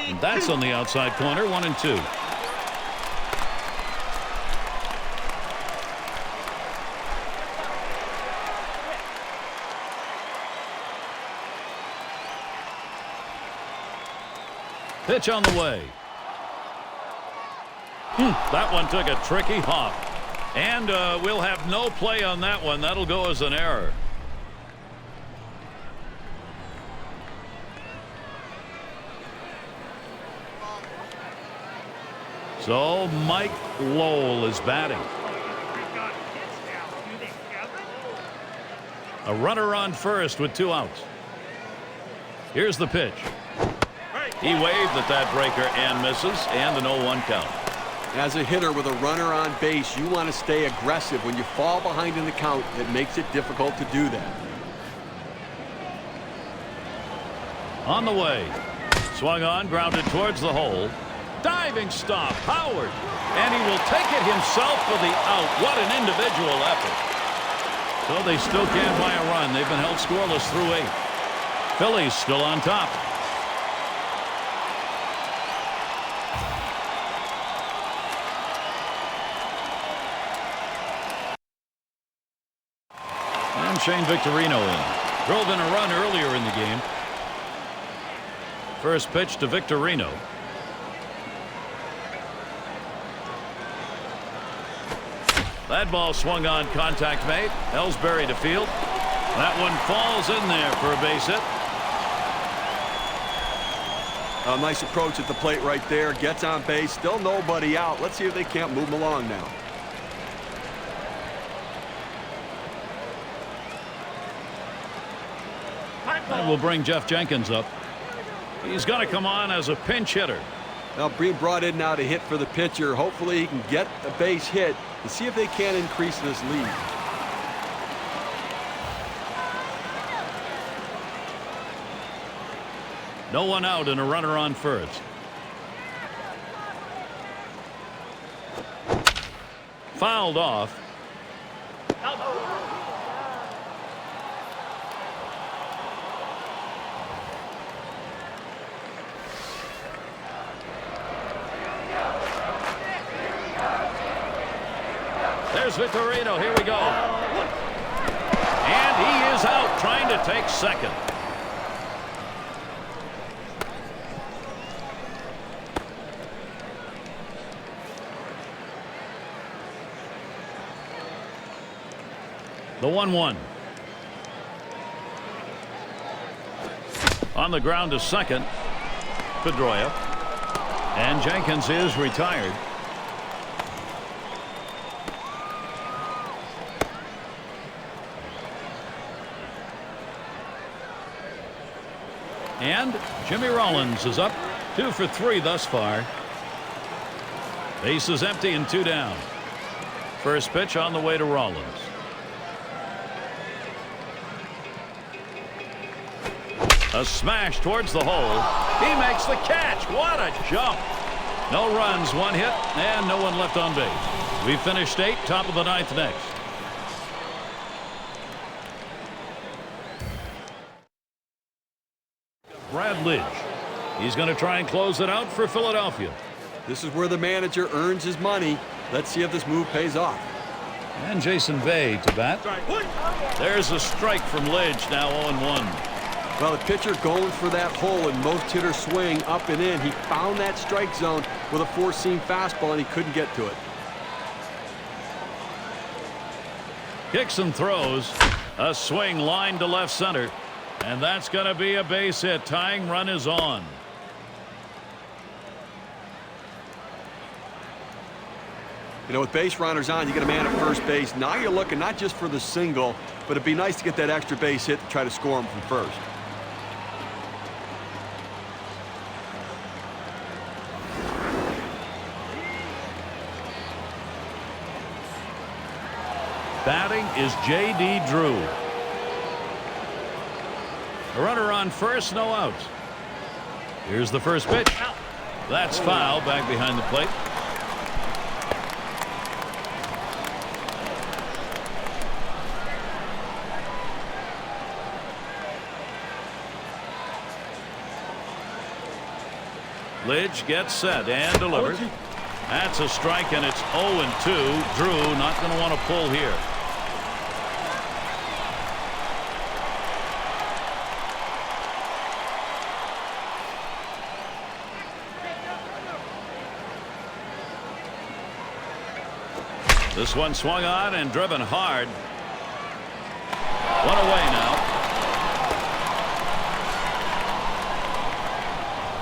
And that's on the outside corner. 1-2. Pitch on the way. That one took a tricky hop. And we'll have no play on that one. That'll go as an error. So Mike Lowell is batting. A runner on first with 2 outs. Here's the pitch. He waved at that breaker and misses, and an 0-1 count. As a hitter with a runner on base, you want to stay aggressive. When you fall behind in the count, it makes it difficult to do that. On the way. Swung on, grounded towards the hole. Diving stop, Howard. And he will take it himself for the out. What an individual effort. So they still can't buy a run. They've been held scoreless through 8. Phillies still on top. And Shane Victorino in. Drove in a run earlier in the game. First pitch to Victorino. That ball swung on, contact made. Ellsbury to field. That one falls in there for a base hit. A nice approach at the plate right there. Gets on base. Still nobody out. Let's see if they can't move him along now. And we'll bring Jeff Jenkins up. He's going to come on as a pinch hitter. Now being brought in now to hit for the pitcher. Hopefully he can get a base hit and see if they can increase this lead. No one out and a runner on first. Fouled off. There's Victorino. Here we go. trying to take second. The 1-1. On the ground to second. Pedroia. And Jenkins is retired. And Jimmy Rollins is up 2 for 3 thus far. Base is empty and 2 down. First pitch on the way to Rollins. A smash towards the hole. He makes the catch. What a jump. No runs, 1 hit, and no one left on base. We finished 8, top of the 9th next. Brad Lidge. He's going to try and close it out for Philadelphia. This is where the manager earns his money. Let's see if this move pays off. And Jason Bay to bat. There's a strike from Lidge, now 0-1. Well, the pitcher going for that hole, and most hitters swing up and in. He found that strike zone with a 4-seam fastball, and he couldn't get to it. Kicks and throws. A swing line to left center. And that's going to be a base hit. Tying run is on. You know, with base runners on, you get a man at first base. Now you're looking not just for the single, but it'd be nice to get that extra base hit to try to score him from first. Batting is J.D. Drew. A runner on first, no outs. Here's the first pitch. That's foul, back behind the plate. Lidge gets set and delivers. That's a strike, and it's 0-2. Drew not going to want to pull here. This one swung on and driven hard. One away now.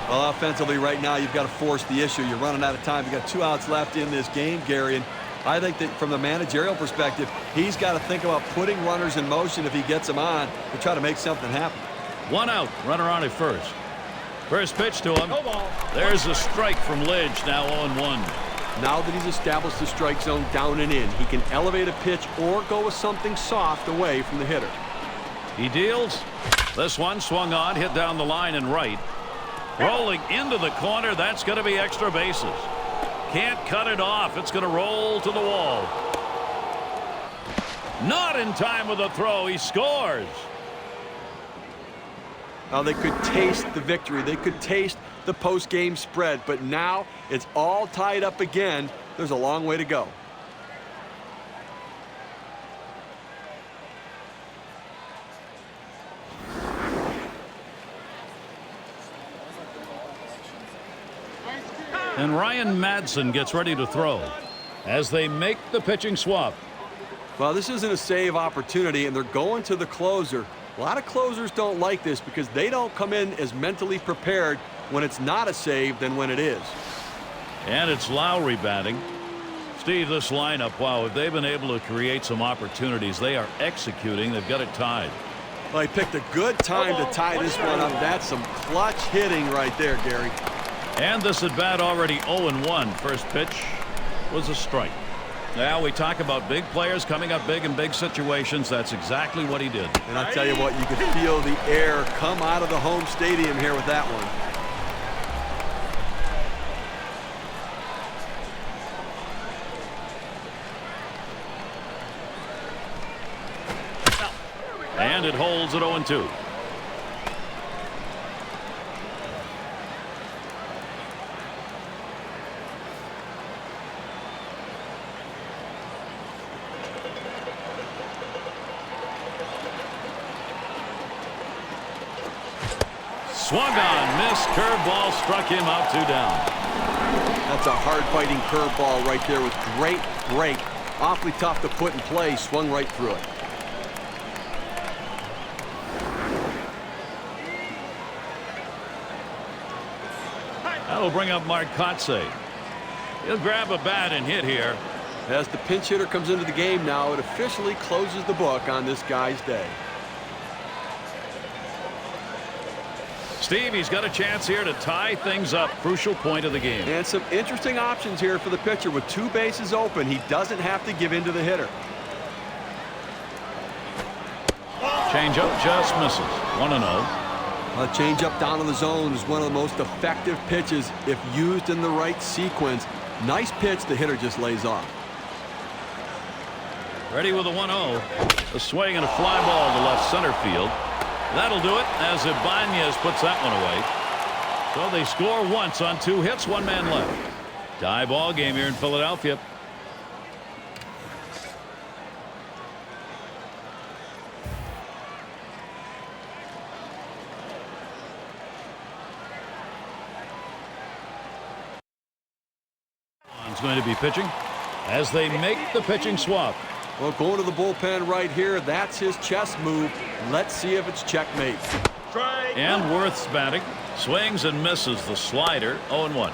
Well, offensively right now, you've got to force the issue. You're running out of time. You've got 2 outs left in this game, Gary. And I think that from the managerial perspective, he's got to think about putting runners in motion if he gets them on to try to make something happen. 1 out. Runner on at first. First pitch to him. There's a strike from Lidge, now 0-1. Now that he's established the strike zone down and in, he can elevate a pitch or go with something soft away from the hitter. He deals. This one swung on, hit down the line and right. Rolling into the corner. That's going to be extra bases. Can't cut it off. It's going to roll to the wall. Not in time with the throw. He scores. Now they could taste the victory. They could taste the post-game spread, but now it's all tied up again. There's a long way to go. And Ryan Madsen gets ready to throw as they make the pitching swap. Well, this isn't a save opportunity, and they're going to the closer. A lot of closers don't like this because they don't come in as mentally prepared when it's not a save than when it is. And it's Lowry batting. Steve, this lineup, wow, if they've been able to create some opportunities, they are executing. They've got it tied. Well, he picked a good time to tie this one up. That's some clutch hitting right there, Gary. And this at bat already 0-1. First pitch was a strike. Now we talk about big players coming up big in big situations. That's exactly what he did. And I tell you what, you could feel the air come out of the home stadium here with that one. And it holds at 0-2. Swung on, missed, curveball struck him out, 2 down. That's a hard-biting curveball right there with great break. Awfully tough to put in play, swung right through it. That'll bring up Mark Kotsay. He'll grab a bat and hit here. As the pinch hitter comes into the game now, it officially closes the book on this guy's day. Steve, he's got a chance here to tie things up. Crucial point of the game. And some interesting options here for the pitcher. With 2 bases open, he doesn't have to give in to the hitter. Changeup just misses. 1-0. A changeup down in the zone is one of the most effective pitches if used in the right sequence. Nice pitch, the hitter just lays off. Ready with a 1-0. A swing and a fly ball to left center field. That'll do it as Ibanez puts that one away. So they score once on 2 hits, 1 man left. Tie ball game here in Philadelphia. He's going to be pitching as they make the pitching swap. Well, going to the bullpen right here, that's his chess move. Let's see if it's checkmate. And Worth's batting. Swings and misses the slider. 0-1.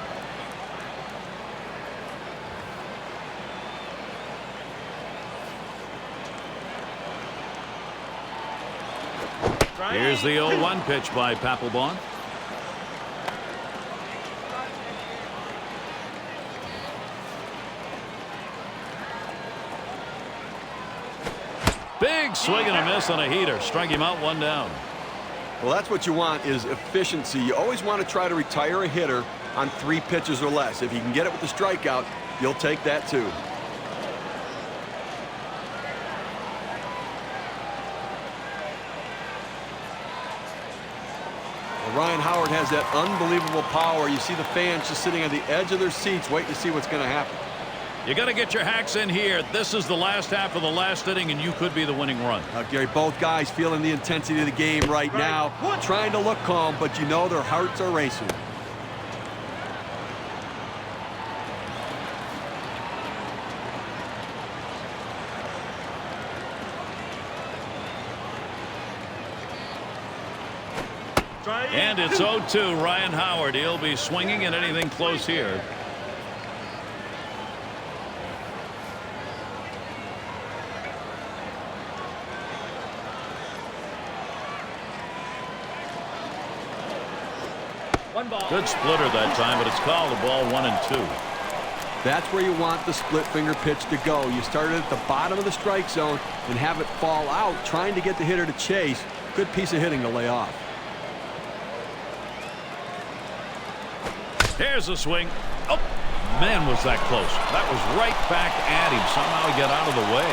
Here's the 0-1 pitch by Papelbon. Big swing and a miss on a heater. Strike him out, 1 down. Well, that's what you want is efficiency. You always want to try to retire a hitter on 3 pitches or less. If you can get it with the strikeout, you'll take that too. Well, Ryan Howard has that unbelievable power. You see the fans just sitting on the edge of their seats waiting to see what's going to happen. You got to get your hacks in here. This is the last half of the last inning, and you could be the winning run. Gary, both guys feeling the intensity of the game right now, trying to look calm, but you know their hearts are racing. And it's 0-2. Ryan Howard. He'll be swinging at anything close here. Good splitter that time, but it's called a ball 1-2. That's where you want the split finger pitch to go. You start it at the bottom of the strike zone and have it fall out, trying to get the hitter to chase. Good piece of hitting to lay off. Here's a swing. Oh, man, was that close. That was right back at him. Somehow he got out of the way.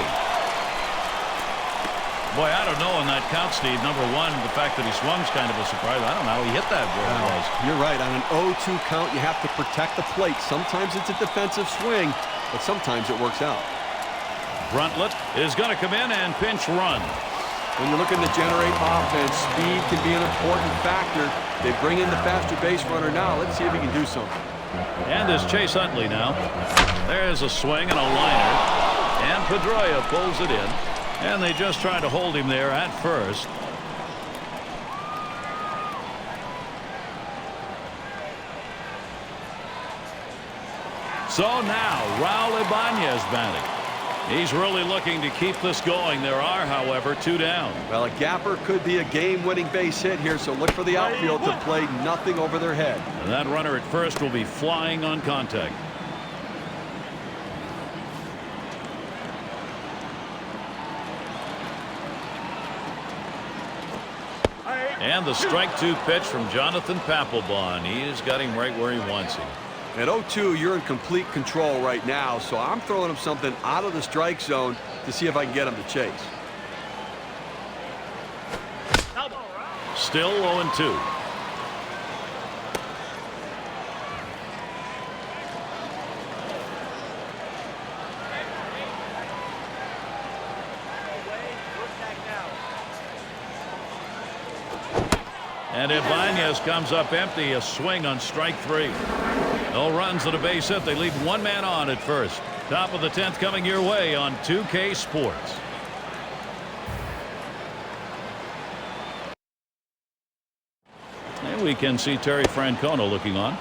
Boy, I don't know on that count, Steve. Number one, the fact that he swung's kind of a surprise. I don't know how he hit that where it was. You're right. On an 0-2 count, you have to protect the plate. Sometimes it's a defensive swing, but sometimes it works out. Bruntlett is going to come in and pinch run. When you're looking to generate offense, speed can be an important factor. They bring in the faster base runner now. Let's see if he can do something. And it's Chase Utley now. There's a swing and a liner. And Pedroia pulls it in. And they just try to hold him there at first. So now Raul Ibanez batting. He's really looking to keep this going. There are, however, 2 down. Well, a gapper could be a game-winning base hit here, so look for the outfield to play nothing over their head. And that runner at first will be flying on contact. And the strike 2 pitch from Jonathan Papelbon. He has got him right where he wants him. At 0-2, you're in complete control right now, so I'm throwing him something out of the strike zone to see if I can get him to chase. Still 0-2. And Ibanez comes up empty. A swing on strike 3. No runs and a base hit. They leave one man on at first. Top of the 10th coming your way on 2K Sports. And we can see Terry Francona looking on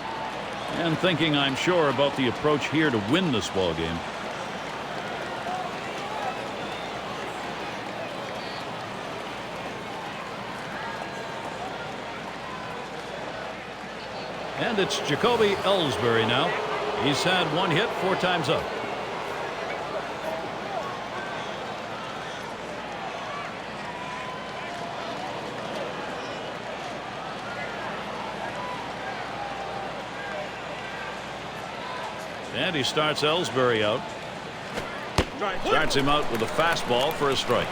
and thinking, I'm sure, about the approach here to win this ball game. And it's Jacoby Ellsbury now. He's had one hit 4 times up. And he starts Ellsbury out. Starts him out with a fastball for a strike.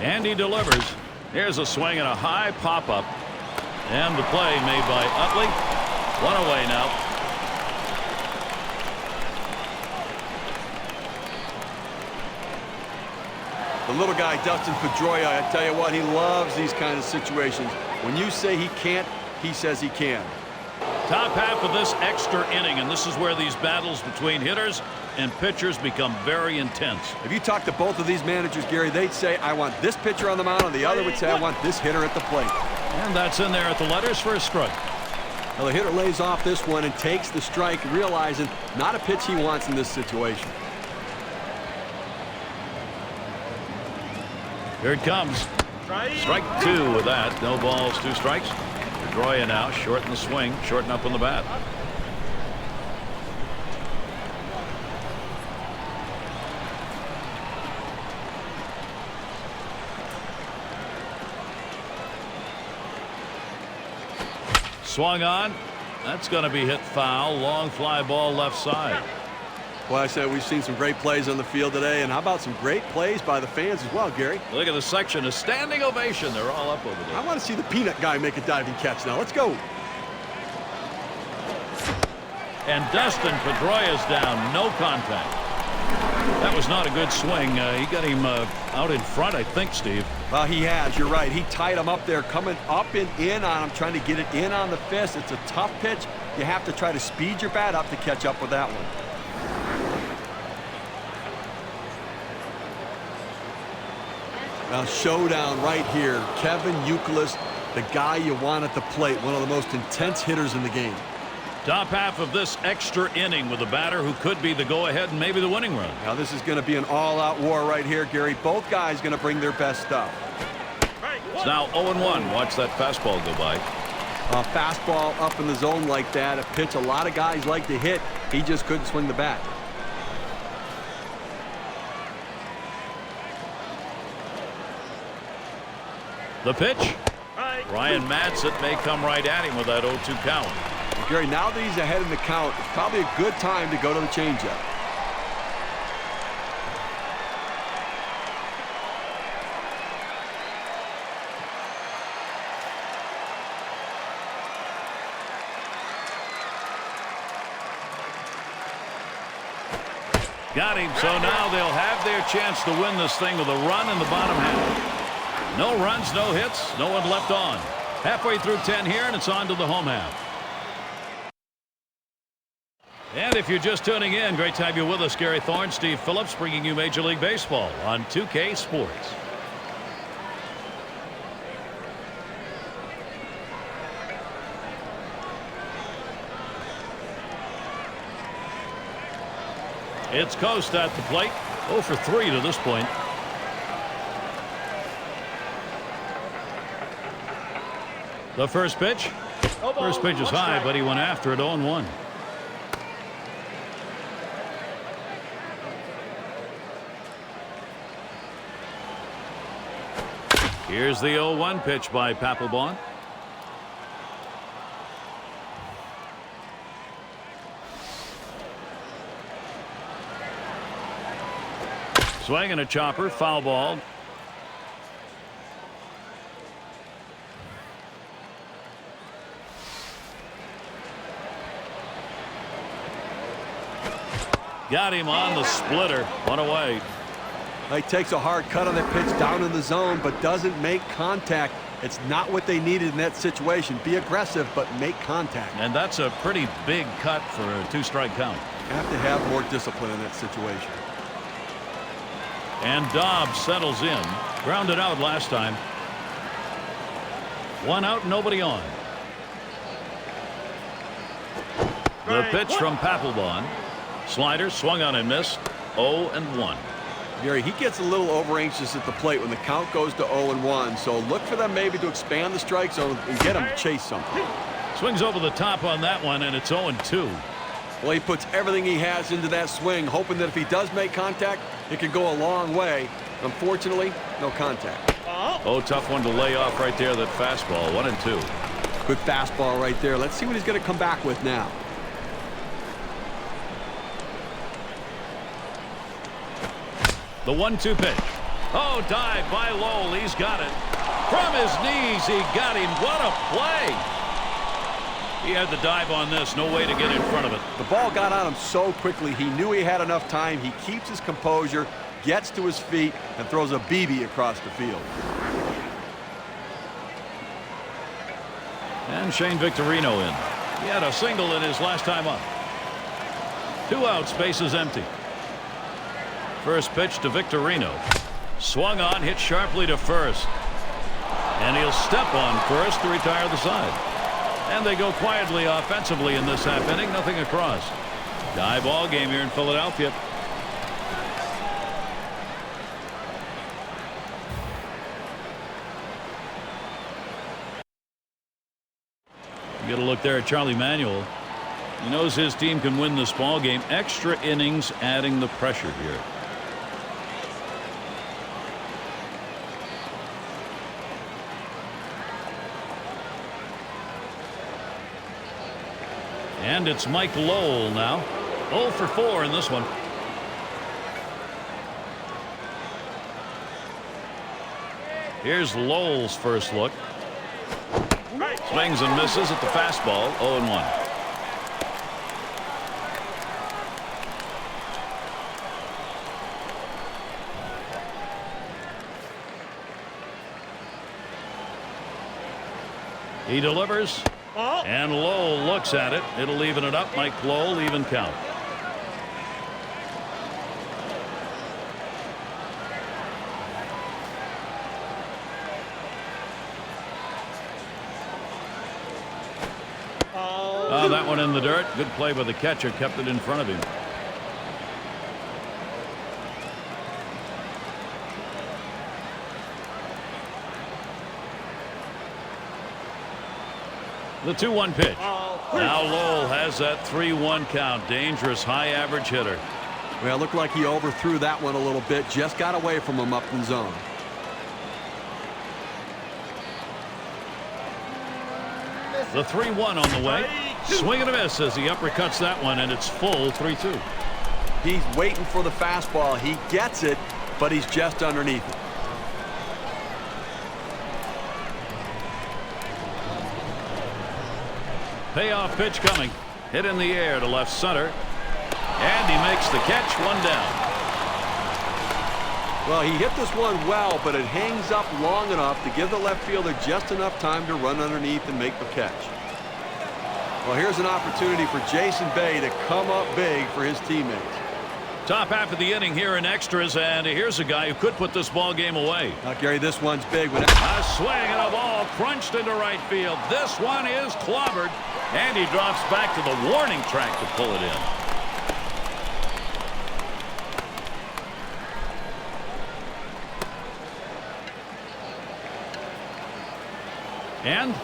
And he delivers. Here's a swing and a high pop-up. And the play made by Utley. One away now. The little guy, Dustin Pedroia, I tell you what, he loves these kind of situations. When you say he can't, he says he can. Top half of this extra inning, and this is where these battles between hitters and pitchers become very intense. If you talk to both of these managers, Gary, they'd say, I want this pitcher on the mound, and the other would say, I want this hitter at the plate. And that's in there at the letters for a strike. Well, the hitter lays off this one and takes the strike, realizing not a pitch he wants in this situation. Here it comes. Strike 2 with that. No balls, 2 strikes. Pedroia now shorten the swing, shorten up on the bat. Swung on. That's going to be hit foul. Long fly ball left side. Well, I said we've seen some great plays on the field today, and how about some great plays by the fans as well, Gary? Look at the section, a standing ovation. They're all up over there. I want to see the peanut guy make a diving catch now. Let's go. And Dustin Pedroia's down. No contact. That was not a good swing. He got him out in front, I think, Steve. Well, he has. You're right. He tied him up there, coming up and in on him, trying to get it in on the fist. It's a tough pitch. You have to try to speed your bat up to catch up with that one. Now, showdown right here. Kevin Youkilis, the guy you want at the plate, one of the most intense hitters in the game. Top half of this extra inning with a batter who could be the go-ahead and maybe the winning run. Now, this is going to be an all-out war right here, Gary. Both guys going to bring their best stuff. It's now 0-1. Watch that fastball go by. A fastball up in the zone like that, a pitch a lot of guys like to hit. He just couldn't swing the bat. The pitch. Ryan Madsen may come right at him with that 0-2 count. Gary, now that he's ahead in the count, it's probably a good time to go to the changeup. Got him. So now they'll have their chance to win this thing with a run in the bottom half. No runs, no hits, no one left on. Halfway through 10 here, and it's on to the home half. And if you're just tuning in, great to have you with us. Gary Thorne, Steve Phillips, bringing you Major League Baseball on 2K Sports. It's Coast at the plate. 0 for 3 to this point. The first pitch. First pitch is high, but he went after it 0-1. Here's the 0-1 pitch by Papelbon. Swing and a chopper, foul ball. Got him on the splitter. One away. He takes a hard cut on that pitch down in the zone, but doesn't make contact. It's not what they needed in that situation. Be aggressive, but make contact. And that's a pretty big cut for a 2-strike count. Have to have more discipline in that situation. And Dobbs settles in. Grounded out last time. 1 out, nobody on. The pitch from Papelbon. Slider swung on and missed. 0-1. Gary, he gets a little over anxious at the plate when the count goes to 0-1. So look for them maybe to expand the strike zone and get him to chase something. Swings over the top on that one, and it's 0-2. Well, he puts everything he has into that swing, hoping that if he does make contact, it could go a long way. Unfortunately, no contact. Oh, tough one to lay off right there, that fastball. 1-2. Good fastball right there. Let's see what he's going to come back with now. The 1-2 pitch. Oh, dive by Lowell. He's got it. From his knees, he got him. What a play. He had the dive on this. No way to get in front of it. The ball got on him so quickly. He knew he had enough time. He keeps his composure, gets to his feet, and throws a BB across the field. And Shane Victorino in. He had a single in his last time up. 2 outs, bases empty. First pitch to Victorino. Swung on, hit sharply to first. And he'll step on first to retire the side. And they go quietly offensively in this half inning. Nothing across. Tie ball game here in Philadelphia. You get a look there at Charlie Manuel. He knows his team can win this ball game. Extra innings adding the pressure here. And it's Mike Lowell now. 0 for 4 in this one. Here's Lowell's first look. Swings and misses at the fastball. 0-1. He delivers. And Lowell looks at it. It'll even it up. Mike Lowell, even count. Oh, that one in the dirt. Good play by the catcher. Kept it in front of him. The 2-1 pitch. Now Lowell has that 3-1 count. Dangerous, high average hitter. Well, it looked like he overthrew that one a little bit. Just got away from him up in the zone. The 3-1 on the way. Swing and a miss as he uppercuts that one, and it's full 3-2. He's waiting for the fastball. He gets it, but he's just underneath it. Payoff pitch coming. Hit in the air to left center. And he makes the catch. 1 down. Well, he hit this one well, but it hangs up long enough to give the left fielder just enough time to run underneath and make the catch. Well, here's an opportunity for Jason Bay to come up big for his teammates. Top half of the inning here in extras, and here's a guy who could put this ball game away. Now, Gary, this one's big. A swing and a ball crunched into right field. This one is clobbered, and he drops back to the warning track to pull it in. And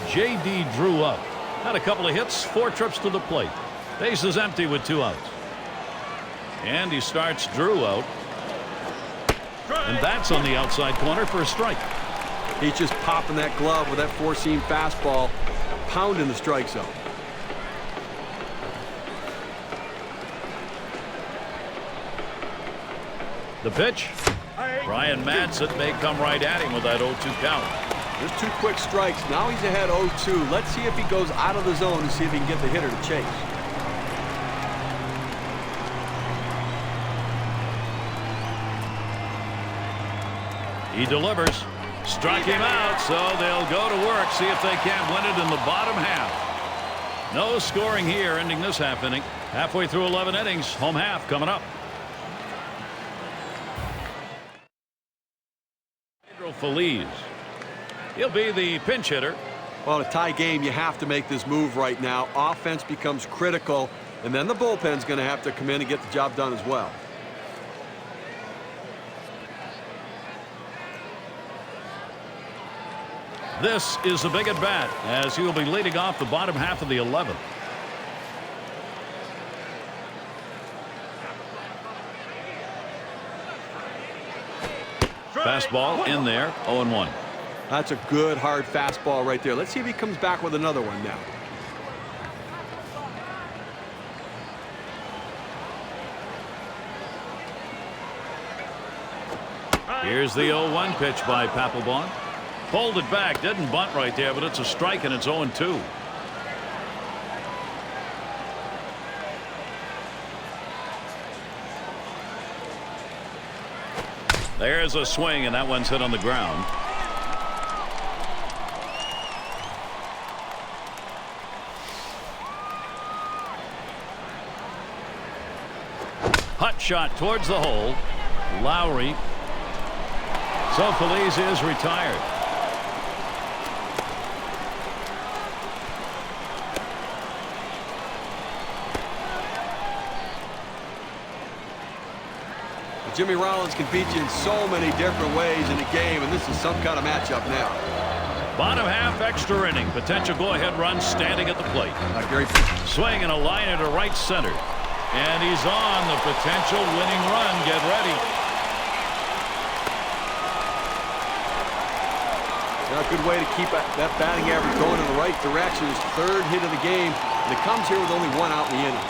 J.D. Drew up. Had a couple of hits, 4 trips to the plate. Base is empty with 2 outs. And he starts Drew out. And that's on the outside corner for a strike. He's just popping that glove with that 4-seam fastball, pounding the strike zone. The pitch. Brian Madsen may come right at him with that 0-2 count. There's 2 quick strikes. Now he's ahead 0-2. Let's see if he goes out of the zone to see if he can get the hitter to chase. He delivers. Struck him out, so they'll go to work, see if they can't win it in the bottom half. No scoring here, ending this half inning. Halfway through 11 innings, home half coming up. Phillies. He'll be the pinch hitter. Well, in a tie game, you have to make this move right now. Offense becomes critical, and then the bullpen's going to have to come in and get the job done as well. This is a big at bat as he will be leading off the bottom half of the 11th. Fastball in there, 0-1. That's a good, hard fastball right there. Let's see if he comes back with another one now. Here's the 0-1 pitch by Papelbon. Pulled it back, didn't bunt right there, but it's a strike and it's 0-2. There's a swing, and that one's hit on the ground. Hot shot towards the hole. Lowry. So Phillies is retired. Jimmy Rollins can beat you in so many different ways in a game, and this is some kind of matchup now. Bottom half extra inning. Potential go-ahead run standing at the plate. Gary. Swing and a liner to right center. And he's on the potential winning run. Get ready. A good way to keep that batting average going in the right direction. His third hit of the game, and it comes here with only one out in the inning.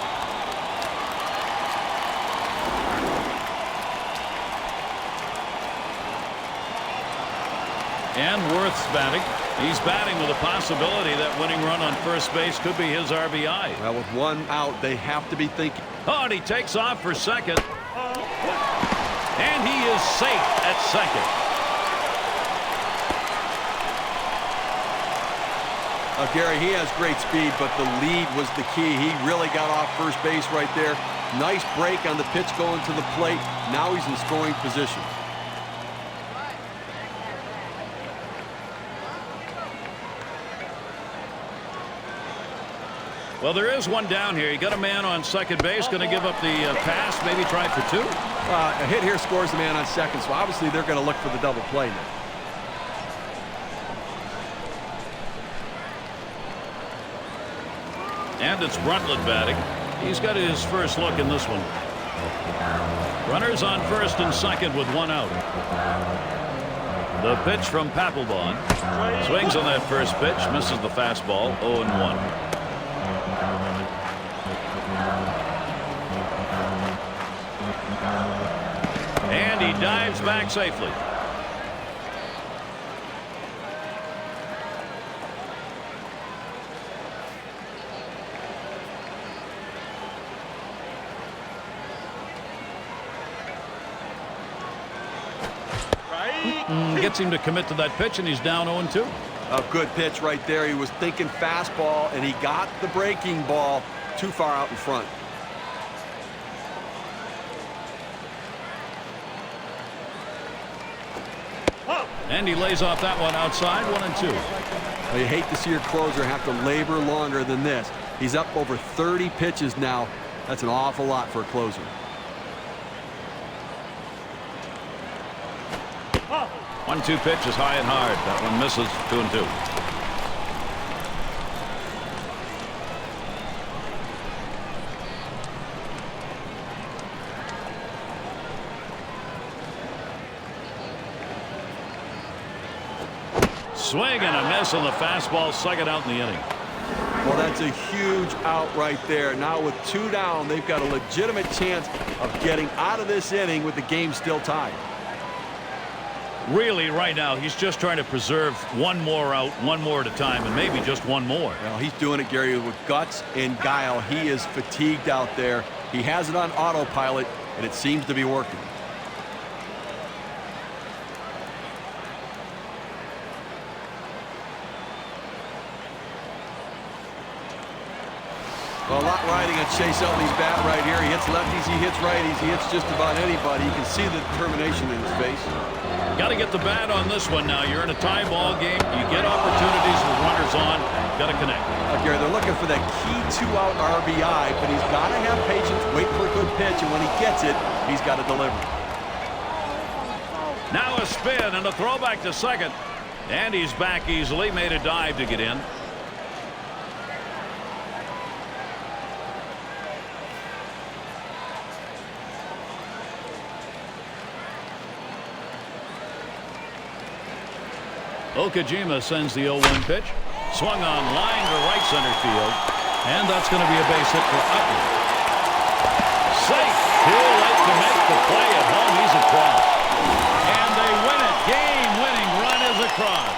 And Worth's batting. He's batting with a possibility that winning run on first base could be his RBI. Well, with one out, they have to be thinking. Oh, and he takes off for second. And he is safe at second. Gary, he has great speed, but the lead was the key. He really got off first base right there. Nice break on the pitch going to the plate. Now he's in scoring position. Well, there is one down here. You got a man on second base. Going to give up the pass. Maybe try for two. A hit here scores the man on second, so obviously they're going to look for the double play now. And it's Brundtland batting. He's got his first look in this one. Runners on first and second with one out. The pitch from Papelbon. Swings on that first pitch. Misses the fastball. 0-1. And he dives back safely. Gets him to commit to that pitch, and he's down 0-2. A good pitch right there. He was thinking fastball, and he got the breaking ball too far out in front. And he lays off that one outside, 1-2. Well, you hate to see your closer have to labor longer than this. He's up over 30 pitches now. That's an awful lot for a closer. 1-2 pitch is high and hard. That one misses. 2-2. Swing and a miss on the fastball, second out in the inning. Well, that's a huge out right there. Now with two down, they've got a legitimate chance of getting out of this inning with the game still tied. Really, right now, he's just trying to preserve one more out, one more at a time, and maybe just one more. Well, he's doing it, Gary, with guts and guile. He is fatigued out there. He has it on autopilot, and it seems to be working. Well, a lot riding on Chase Utley's bat right here. He hits lefties, he hits righties, he hits just about anybody. You can see the determination in his face. Got to get the bat on this one now. You're in a tie ball game. You get opportunities with runners on. Got to connect. Gary, they're looking for that key two-out RBI, but he's got to have patience, wait for a good pitch, and when he gets it, he's got to deliver. Now a spin and a throwback to second. And he's back easily. Made a dive to get in. Okajima sends the 0-1 pitch. Swung on, line to right center field. And that's going to be a base hit for Utley. Safe. Too late to make the play at home. He's across. And they win it. Game-winning run is across.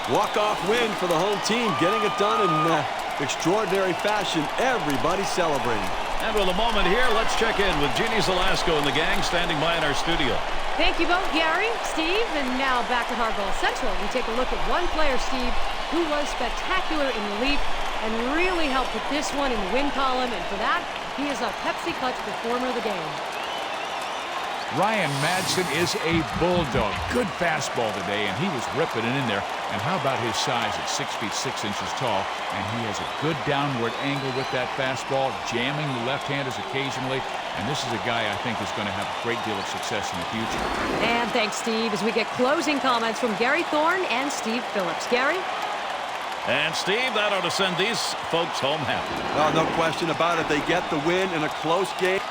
Walk-off win for the home team. Getting it done in extraordinary fashion. Everybody celebrating. And with a moment here, let's check in with Jeannie Zelasco and the gang standing by in our studio. Thank you both, Gary, Steve, and now back at Hartwell Central. We take a look at one player, Steve, who was spectacular in relief and really helped put this one in the win column, and for that, he is a Pepsi Clutch Performer of the game. Ryan Madsen is a bulldog. Good fastball today, and he was ripping it in there. And how about his size at 6 feet 6 inches tall? And he has a good downward angle with that fastball, jamming the left-handers occasionally. And this is a guy I think is going to have a great deal of success in the future. And thanks, Steve, as we get closing comments from Gary Thorne and Steve Phillips. Gary? And Steve, that ought to send these folks home happy. No question about it. They get the win in a close game.